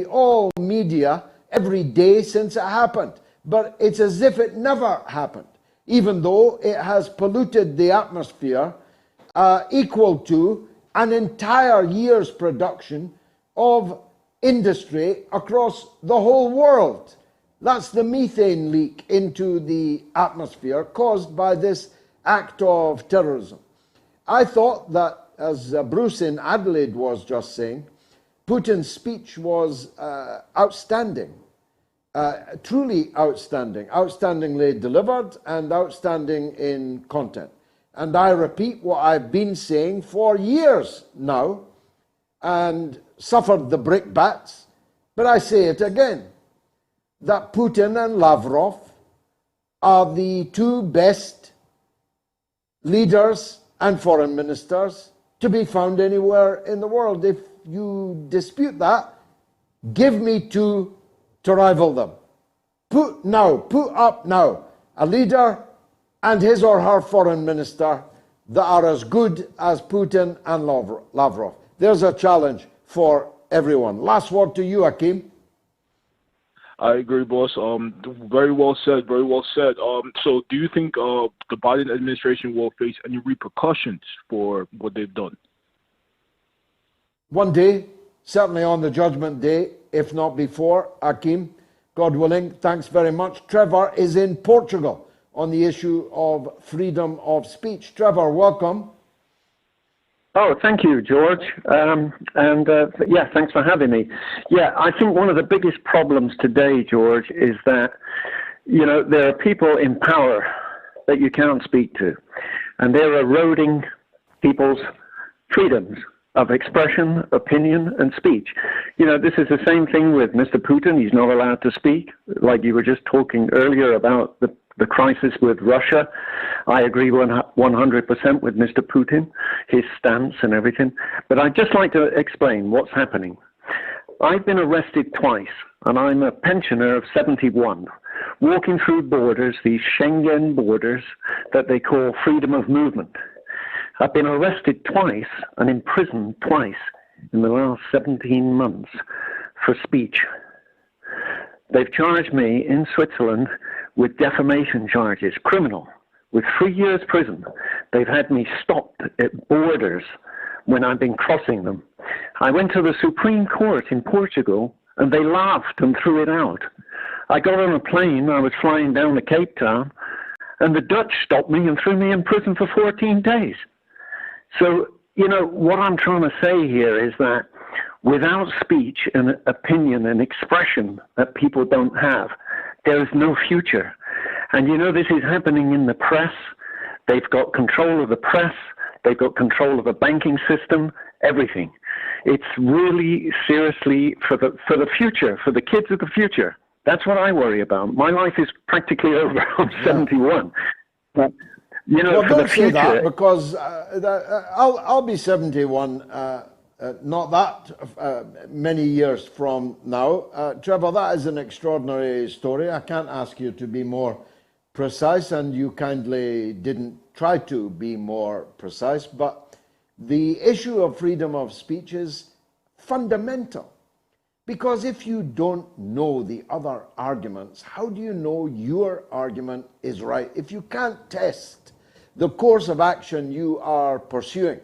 Speaker 2: all media every day since it happened. But it's as if it never happened, even though it has polluted the atmosphere equal to an entire year's production of industry across the whole world. That's the methane leak into the atmosphere caused by this act of terrorism. I thought that, as Bruce in Adelaide was just saying, Putin's speech was outstanding. Truly outstanding, outstandingly delivered and outstanding in content. And I repeat what I've been saying for years now and suffered the brickbats, but I say it again, that Putin and Lavrov are the two best leaders and foreign ministers to be found anywhere in the world. If you dispute that, give me two to rival them. Put up now a leader and his or her foreign minister that are as good as Putin and Lavrov. There's a challenge for everyone. Last word to you, Akim.
Speaker 16: I agree, boss. Very well said. Very well said. So, do you think the Biden administration will face any repercussions for what they've done?
Speaker 2: One day, certainly on the Judgment Day, if not before, Akim, God willing. Thanks very much. Trevor is in Portugal on the issue of freedom of speech. Trevor, welcome.
Speaker 17: Oh, thank you, George. Thanks for having me. Yeah, I think one of the biggest problems today, George, is that, there are people in power that you can't speak to, and they're eroding people's freedoms of expression, opinion, and speech. This is the same thing with Mr. Putin. He's not allowed to speak, like you were just talking earlier about the crisis with Russia. I agree 100% with Mr. Putin, his stance and everything. But I'd just like to explain what's happening. I've been arrested twice, and I'm a pensioner of 71, walking through borders, these Schengen borders that they call freedom of movement. I've been arrested twice and imprisoned twice in the last 17 months for speech. They've charged me in Switzerland with defamation charges, criminal, with 3 years prison. They've had me stopped at borders when I've been crossing them. I went to the Supreme Court in Portugal and they laughed and threw it out. I got on a plane, I was flying down to Cape Town, and the Dutch stopped me and threw me in prison for 14 days. So, what I'm trying to say here is that without speech and opinion and expression that people don't have, there is no future. And this is happening in the press. They've got control of the press. They've got control of the banking system, everything. It's really seriously for the future, for the kids of the future. That's what I worry about. My life is practically over. I'm 71. But You know,
Speaker 2: well,
Speaker 17: for
Speaker 2: don't
Speaker 17: the
Speaker 2: say that,
Speaker 17: future,
Speaker 2: because I'll be 71 not that many years from now. Trevor, that is an extraordinary story. I can't ask you to be more precise, and you kindly didn't try to be more precise, but the issue of freedom of speech is fundamental. Because if you don't know the other arguments, how do you know your argument is right? If you can't test the course of action you are pursuing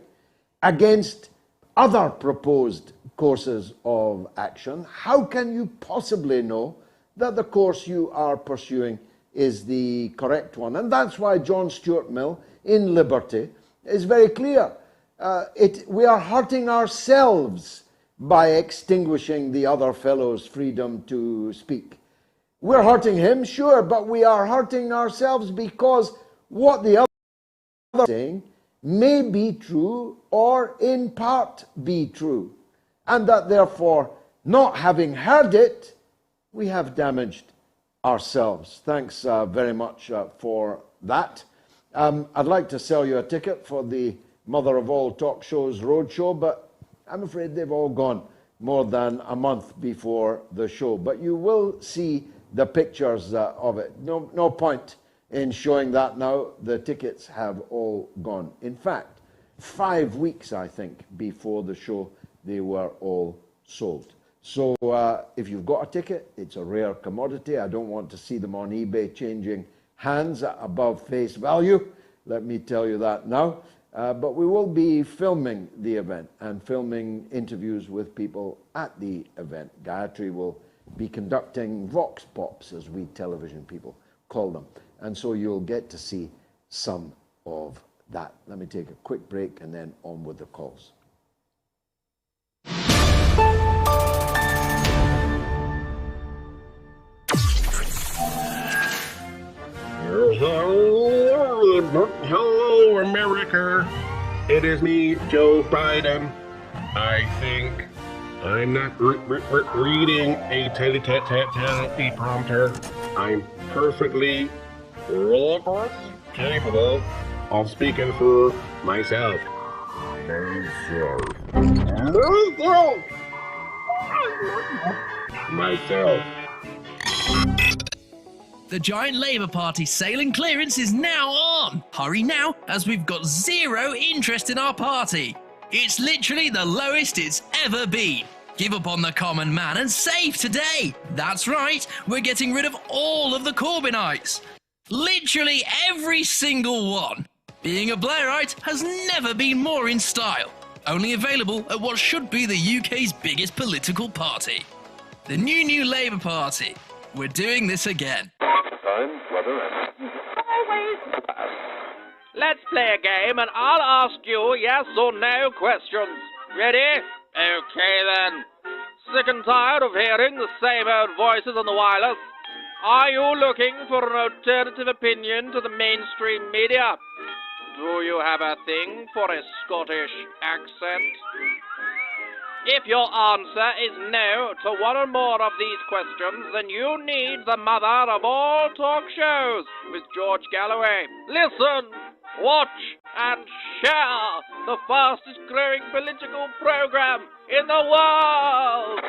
Speaker 2: against other proposed courses of action, how can you possibly know that the course you are pursuing is the correct one? And that's why John Stuart Mill in Liberty is very clear. We are hurting ourselves by extinguishing the other fellow's freedom to speak. We're hurting him, sure, but we are hurting ourselves because what the other is saying may be true or in part be true, and that therefore, not having heard it, we have damaged ourselves. Thanks very much for that. I'd like to sell you a ticket for the Mother of All Talk Shows Roadshow, but I'm afraid they've all gone more than a month before the show. But you will see the pictures of it. No point in showing that now. The tickets have all gone. In fact, 5 weeks, I think, before the show, they were all sold. So if you've got a ticket, it's a rare commodity. I don't want to see them on eBay changing hands above face value. Let me tell you that now. But we will be filming the event and filming interviews with people at the event. Gayatri will be conducting vox pops, as we television people call them. And so you'll get to see some of that. Let me take a quick break and then on with the calls.
Speaker 18: Hello, America. It is me, Joe Biden. I think I'm not reading a teleprompter. I'm perfectly capable of speaking for myself. Myself.
Speaker 11: The giant Labour Party sailing clearance is now on. Hurry now, as we've got zero interest in our party. It's literally the lowest it's ever been. Give up on the common man and save today. That's right, we're getting rid of all of the Corbynites. Literally every single one. Being a Blairite has never been more in style. Only available at what should be the UK's biggest political party. The new Labour Party. We're doing this again.
Speaker 18: Time, weather, and...
Speaker 19: Let's play a game and I'll ask you yes or no questions. Ready? Okay then. Sick and tired of hearing the same old voices on the wireless? Are you looking for an alternative opinion to the mainstream media? Do you have a thing for a Scottish accent? If your answer is no to one or more of these questions, then you need the mother of all talk shows with George Galloway. Listen, watch, and share the fastest growing political program in the world.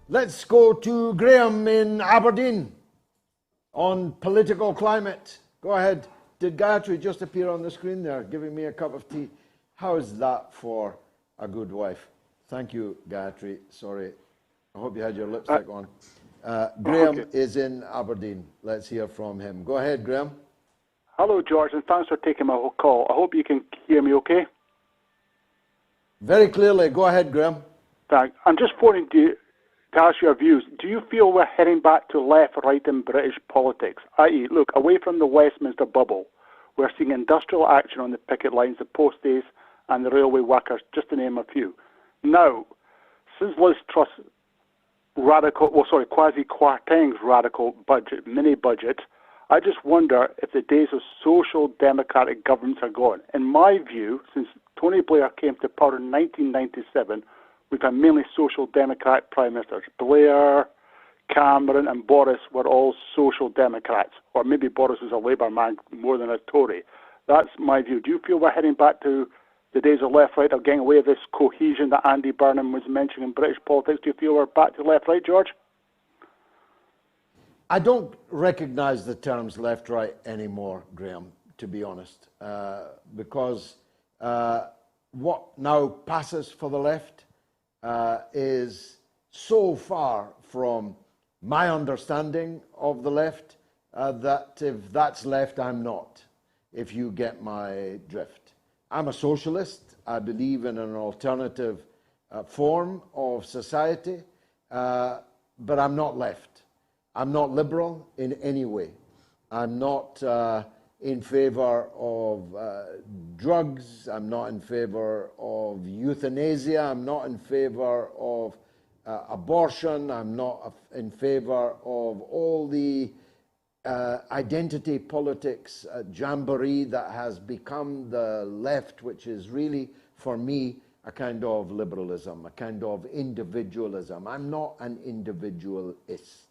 Speaker 2: Let's go to Graham in Aberdeen on political climate. Go ahead. Did Gayatri just appear on the screen there, giving me a cup of tea? How is that for a good wife? Thank you, Gayatri. Sorry. I hope you had your lipstick on. Graham is in Aberdeen. Let's hear from him. Go ahead, Graham.
Speaker 20: Hello, George, and thanks for taking my call. I hope you can hear me okay.
Speaker 2: Very clearly. Go ahead, Graham.
Speaker 20: Thanks. I'm just phoning to ask your views. Do you feel we're heading back to left-right in British politics? I.e., look, away from the Westminster bubble, we're seeing industrial action on the picket lines, the posties and the railway workers, just to name a few. Now, since Liz Truss Kwasi Kwarteng's radical budget, mini-budget, I just wonder if the days of social democratic governments are gone. In my view, since Tony Blair came to power in 1997, we've had mainly social democratic prime ministers. Blair, Cameron and Boris were all social democrats, or maybe Boris was a Labour man more than a Tory. That's my view. Do you feel we're heading back to the days of left-right, or getting away with this cohesion that Andy Burnham was mentioning in British politics? Do you feel we're back to left-right, George?
Speaker 2: I don't recognize the terms left-right anymore, Graham, to be honest, because what now passes for the left is so far from my understanding of the left that if that's left, I'm not, if you get my drift. I'm a socialist. I believe in an alternative form of society, but I'm not left. I'm not liberal in any way. I'm not in favor of drugs. I'm not in favor of euthanasia. I'm not in favor of abortion. I'm not in favor of all the identity politics jamboree that has become the left, which is really, for me, a kind of liberalism, a kind of individualism. I'm not an individualist.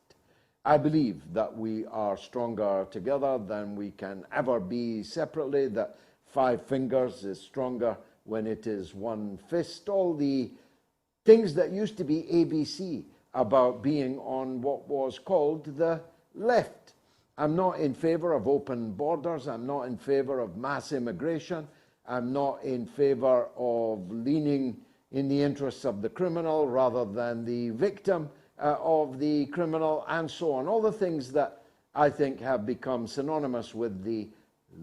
Speaker 2: I believe that we are stronger together than we can ever be separately, that 5 fingers is stronger when it is one fist. All the things that used to be ABC about being on what was called the left. I'm not in favor of open borders. I'm not in favor of mass immigration. I'm not in favor of leaning in the interests of the criminal rather than the victim of the criminal, and so on. All the things that I think have become synonymous with the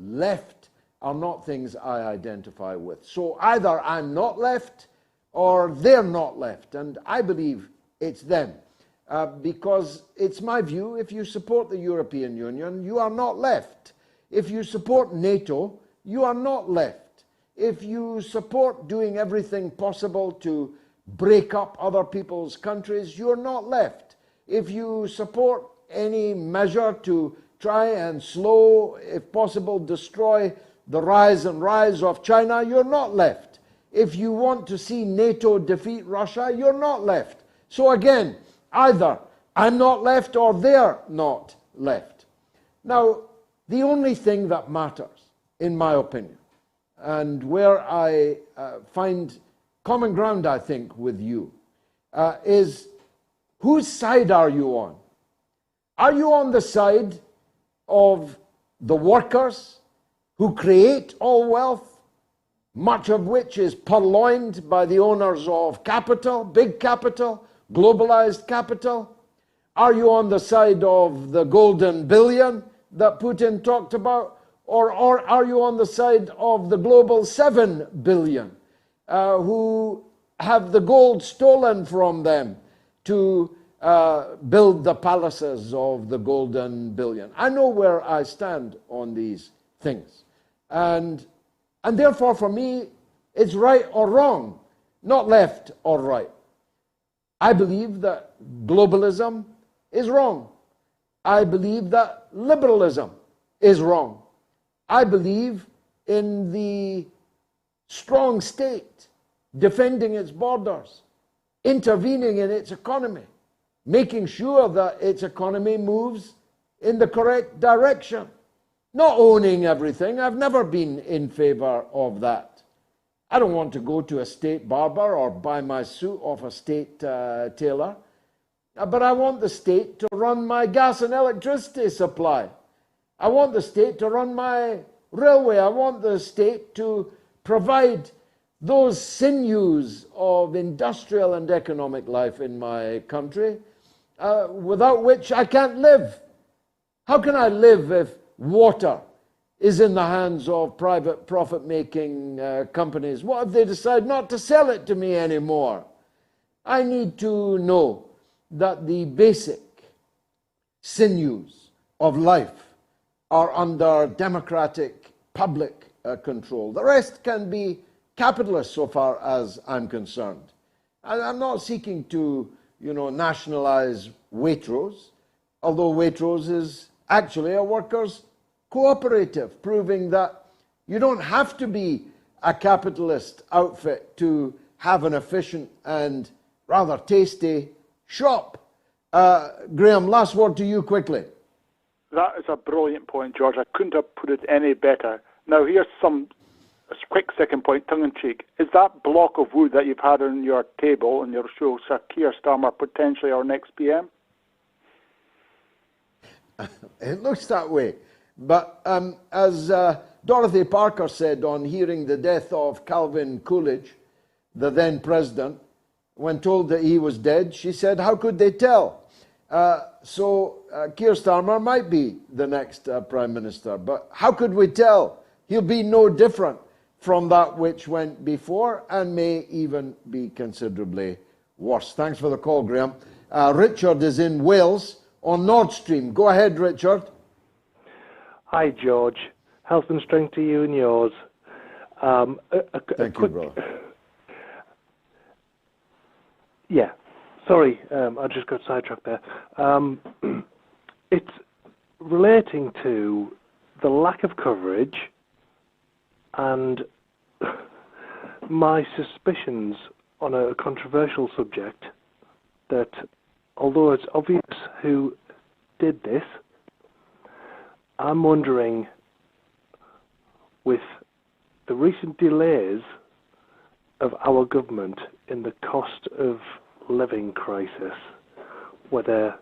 Speaker 2: left are not things I identify with. So either I'm not left or they're not left, and I believe it's them. Because it's my view, if you support the European Union, you are not left. If you support NATO, you are not left. If you support doing everything possible to break up other people's countries, you're not left. If you support any measure to try and slow, if possible, destroy the rise of China, you're not left. If you want to see NATO defeat Russia, you're not left. So again, either I'm not left or they're not left. Now, the only thing that matters, in my opinion, and where I find common ground, I think, with you, is whose side are you on? Are you on the side of the workers who create all wealth, much of which is purloined by the owners of capital, big capital, globalized capital? Are you on the side of the golden billion that Putin talked about? Or are you on the side of the global 7 billion who have the gold stolen from them to build the palaces of the golden billion? I know where I stand on these things. And therefore, for me, it's right or wrong, not left or right. I believe that globalism is wrong. I believe that liberalism is wrong. I believe in the strong state defending its borders, intervening in its economy, making sure that its economy moves in the correct direction, not owning everything. I've never been in favor of that. I don't want to go to a state barber or buy my suit off a state tailor, but I want the state to run my gas and electricity supply. I want the state to run my railway. I want the state to provide those sinews of industrial and economic life in my country, without which I can't live. How can I live if water is in the hands of private profit-making companies? What if they decide not to sell it to me anymore? I need to know that the basic sinews of life are under democratic public control. The rest can be capitalist so far as I'm concerned. And I'm not seeking to, nationalize Waitrose, although Waitrose is actually a workers' cooperative, proving that you don't have to be a capitalist outfit to have an efficient and rather tasty shop. Graham, last word to you quickly.
Speaker 20: That is a brilliant point, George. I couldn't have put it any better. Now, here's a quick second point, tongue-in-cheek. Is that block of wood that you've had on your table on your show Sir Keir Starmer potentially our next PM?
Speaker 2: It looks that way. But as Dorothy Parker said on hearing the death of Calvin Coolidge, the then president, when told that he was dead, she said, how could they tell? So Keir Starmer might be the next Prime Minister, but how could we tell? He'll be no different from that which went before and may even be considerably worse. Thanks for the call, Graham. Richard is in Wales on Nord Stream. Go ahead, Richard.
Speaker 21: Hi, George. Health and strength to you and yours.
Speaker 2: Thank you, brother.
Speaker 21: Yeah. Sorry, I just got sidetracked there. It's relating to the lack of coverage and my suspicions on a controversial subject that although it's obvious who did this, I'm wondering, with the recent delays of our government in the cost of living crisis, whether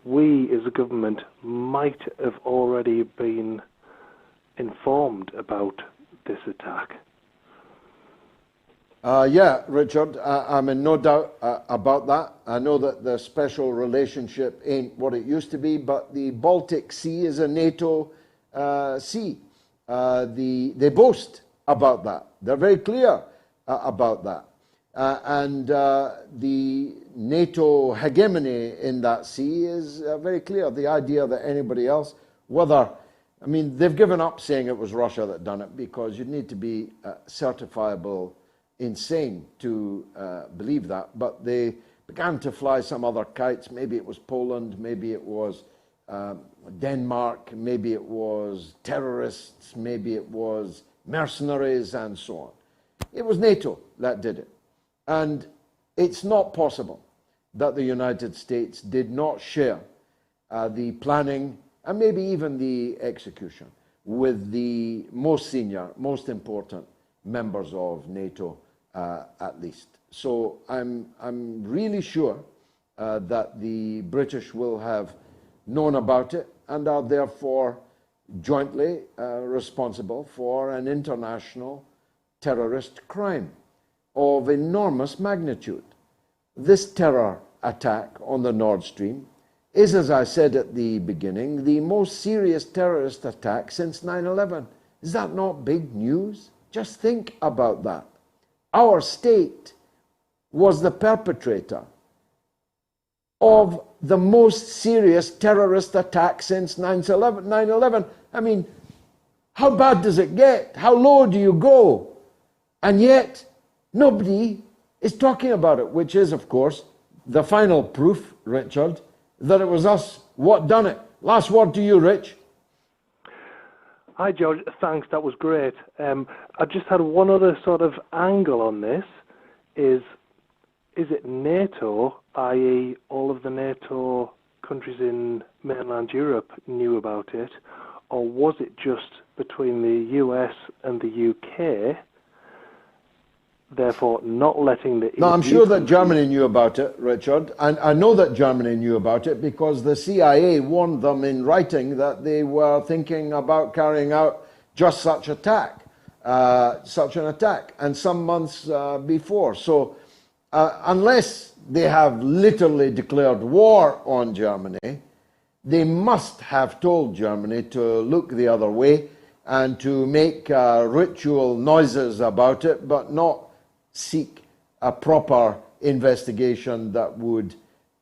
Speaker 21: we as a government might have already been informed about this attack.
Speaker 2: Yeah, Richard, I'm in no doubt about that. I know that the special relationship ain't what it used to be, but the Baltic Sea is a NATO sea. They boast about that. They're very clear about that. And the NATO hegemony in that sea is very clear. The idea that anybody else, I mean, they've given up saying it was Russia that done it because you'd need to be certifiable insane to believe that. But they began to fly some other kites. Maybe it was Poland, maybe it was Denmark, maybe it was terrorists, maybe it was mercenaries and so on. It was NATO that did it. And it's not possible that the United States did not share the planning and maybe even the execution with the most senior, most important members of NATO, at least. So I'm really sure that the British will have known about it and are therefore jointly responsible for an international terrorist crime of enormous magnitude. This terror attack on the Nord Stream is, as I said at the beginning, the most serious terrorist attack since 9/11. Is that not big news? Just think about that. Our state was the perpetrator of the most serious terrorist attack since 9/11. I mean, how bad does it get? How low do you go? And yet, nobody is talking about it, which is, of course, the final proof, Richard, that it was us what done it. Last word to you, Rich.
Speaker 21: Hi, George. Thanks. That was great. I just had one other sort of angle on this. Is it NATO, i.e. all of the NATO countries in mainland Europe knew about it, or was it just between the US and the UK, therefore not letting the...
Speaker 2: No, I'm sure that Germany knew about it, Richard. And I know that Germany knew about it because the CIA warned them in writing that they were thinking about carrying out just such an attack, and some months before. So unless they have literally declared war on Germany, they must have told Germany to look the other way and to make ritual noises about it, but not seek a proper investigation that would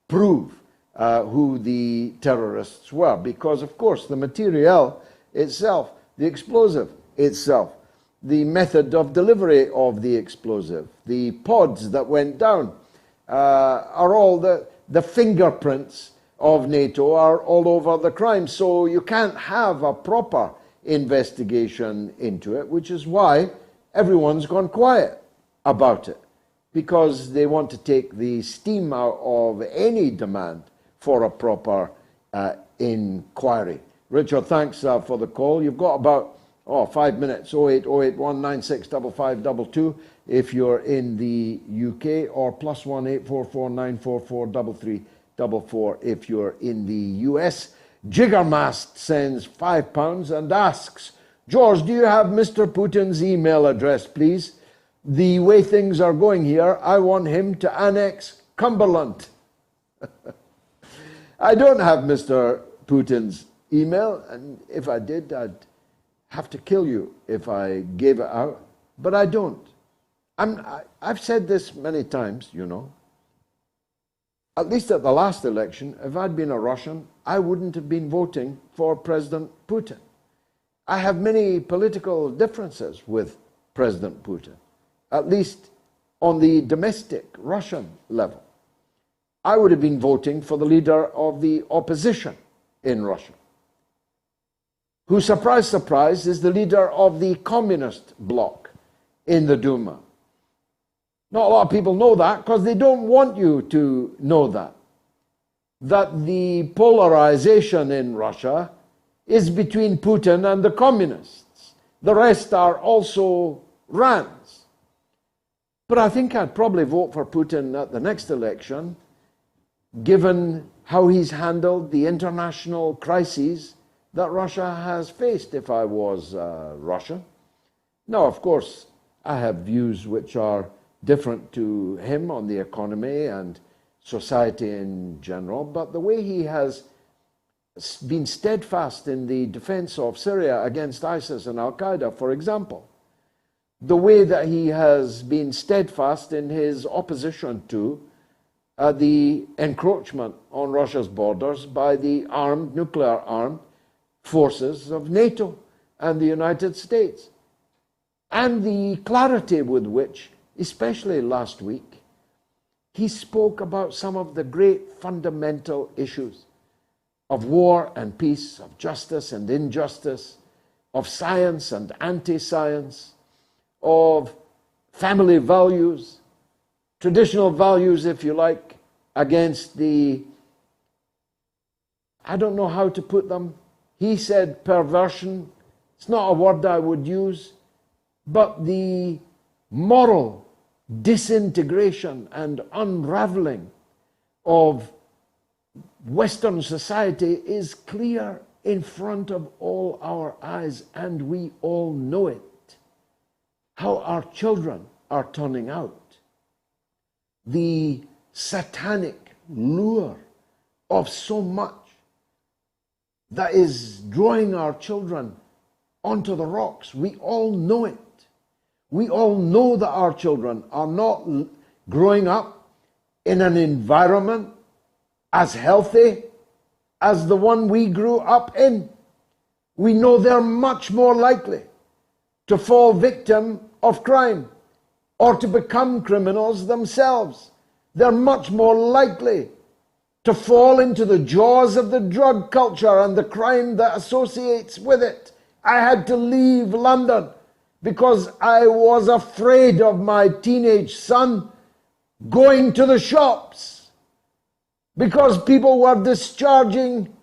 Speaker 2: prove who the terrorists were. Because, of course, the materiel itself, the explosive itself, the method of delivery of the explosive, the pods that went down, are all the fingerprints of NATO are all over the crime. So you can't have a proper investigation into it, which is why everyone's gone quiet about it. because they want to take the steam out of any demand for a proper inquiry. Richard, thanks for the call. You've got about 5 minutes, 08081965522 if you're in the UK, or +1 844944334 if you're in the US. Jiggermast sends £5 and asks, George, do you have Mr. Putin's email address, please? The way things are going here, I want him to annex Cumberland. I don't have Mr. Putin's email, and if I did, I'd have to kill you if I gave it out, but I don't. I've said this many times, you know. At least at the last election, if I'd been a Russian, I wouldn't have been voting for President Putin. I have many political differences with President Putin, at least on the domestic Russian level. I would have been voting for the leader of the opposition in Russia, who, surprise, surprise, is the leader of the communist bloc in the Duma. Not a lot of people know that because they don't want you to know that the polarization in Russia is between Putin and the communists. The rest are also Rands. But I think I'd probably vote for Putin at the next election, given how he's handled the international crises that Russia has faced if I was Russia. Now, of course, I have views which are different to him on the economy and society in general, but the way he has been steadfast in the defense of Syria against ISIS and Al-Qaeda, for example, the way that he has been steadfast in his opposition to the encroachment on Russia's borders by the nuclear-armed forces of NATO and the United States, and the clarity with which, especially last week, he spoke about some of the great fundamental issues of war and peace, of justice and injustice, of science and anti-science, of family values, traditional values, if you like, against the, I don't know how to put them. He said perversion. It's not a word I would use, but the moral disintegration and unraveling of Western society is clear in front of all our eyes, and we all know it. How our children are turning out. The satanic lure of so much that is drawing our children onto the rocks. We all know it. We all know that our children are not growing up in an environment as healthy as the one we grew up in. We know they're much more likely to fall victim of crime or to become criminals themselves. They're much more likely to fall into the jaws of the drug culture and the crime that associates with it. I had to leave London because I was afraid of my teenage son going to the shops because people were discharging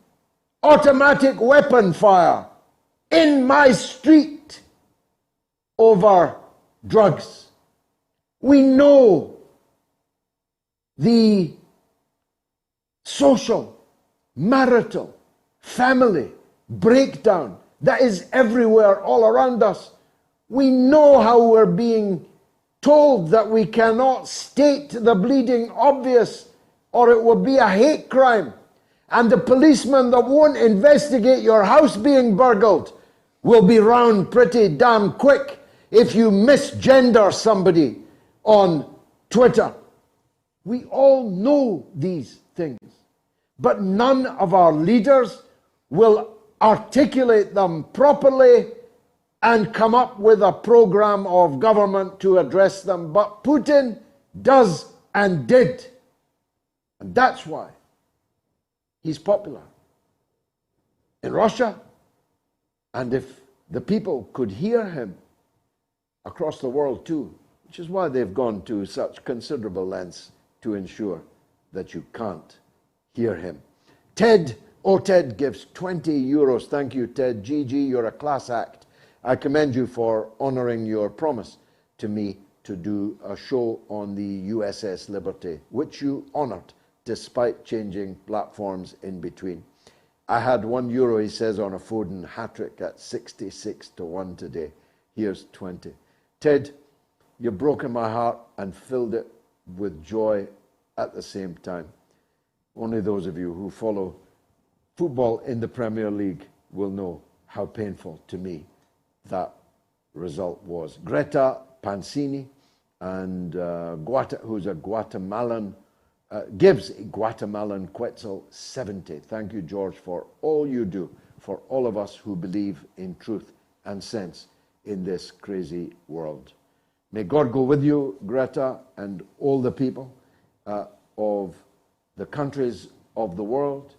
Speaker 2: automatic weapon fire in my street over drugs. We know the social, marital, family breakdown that is everywhere all around us. We know how we're being told that we cannot state the bleeding obvious or it will be a hate crime. And the policeman that won't investigate your house being burgled will be round pretty damn quick if you misgender somebody on Twitter. We all know these things, but none of our leaders will articulate them properly and come up with a program of government to address them. But Putin does and did. And that's why he's popular in Russia. And if the people could hear him across the world too, which is why they've gone to such considerable lengths to ensure that you can't hear him. Ted gives 20 euros. Thank you, Ted. Gigi, you're a class act. I commend you for honouring your promise to me to do a show on the USS Liberty, which you honoured despite changing platforms in between. I had €1, he says, on a Foden hat-trick at 66-1 today. Here's 20. Ted, you've broken my heart and filled it with joy at the same time. Only those of you who follow football in the Premier League will know how painful to me that result was. Greta Pancini, and who's a Guatemalan, gives a Guatemalan Quetzal 70. Thank you, George, for all you do for all of us who believe in truth and sense in this crazy world. May God go with you, Greta, and all the people of the countries of the world,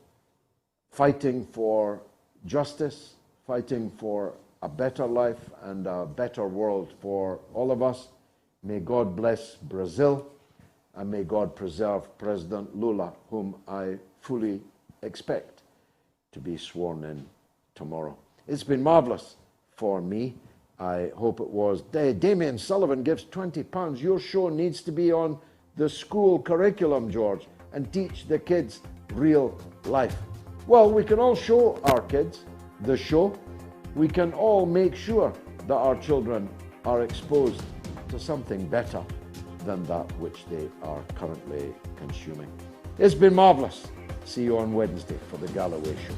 Speaker 2: fighting for justice, fighting for a better life and a better world for all of us. May God bless Brazil, and may God preserve President Lula, whom I fully expect to be sworn in tomorrow. It's been marvellous for me. I hope it was. Damien Sullivan gives £20. Your show needs to be on the school curriculum, George, and teach the kids real life. Well, we can all show our kids the show. We can all make sure that our children are exposed to something better than that which they are currently consuming. It's been marvellous. See you on Wednesday for the Galloway Show.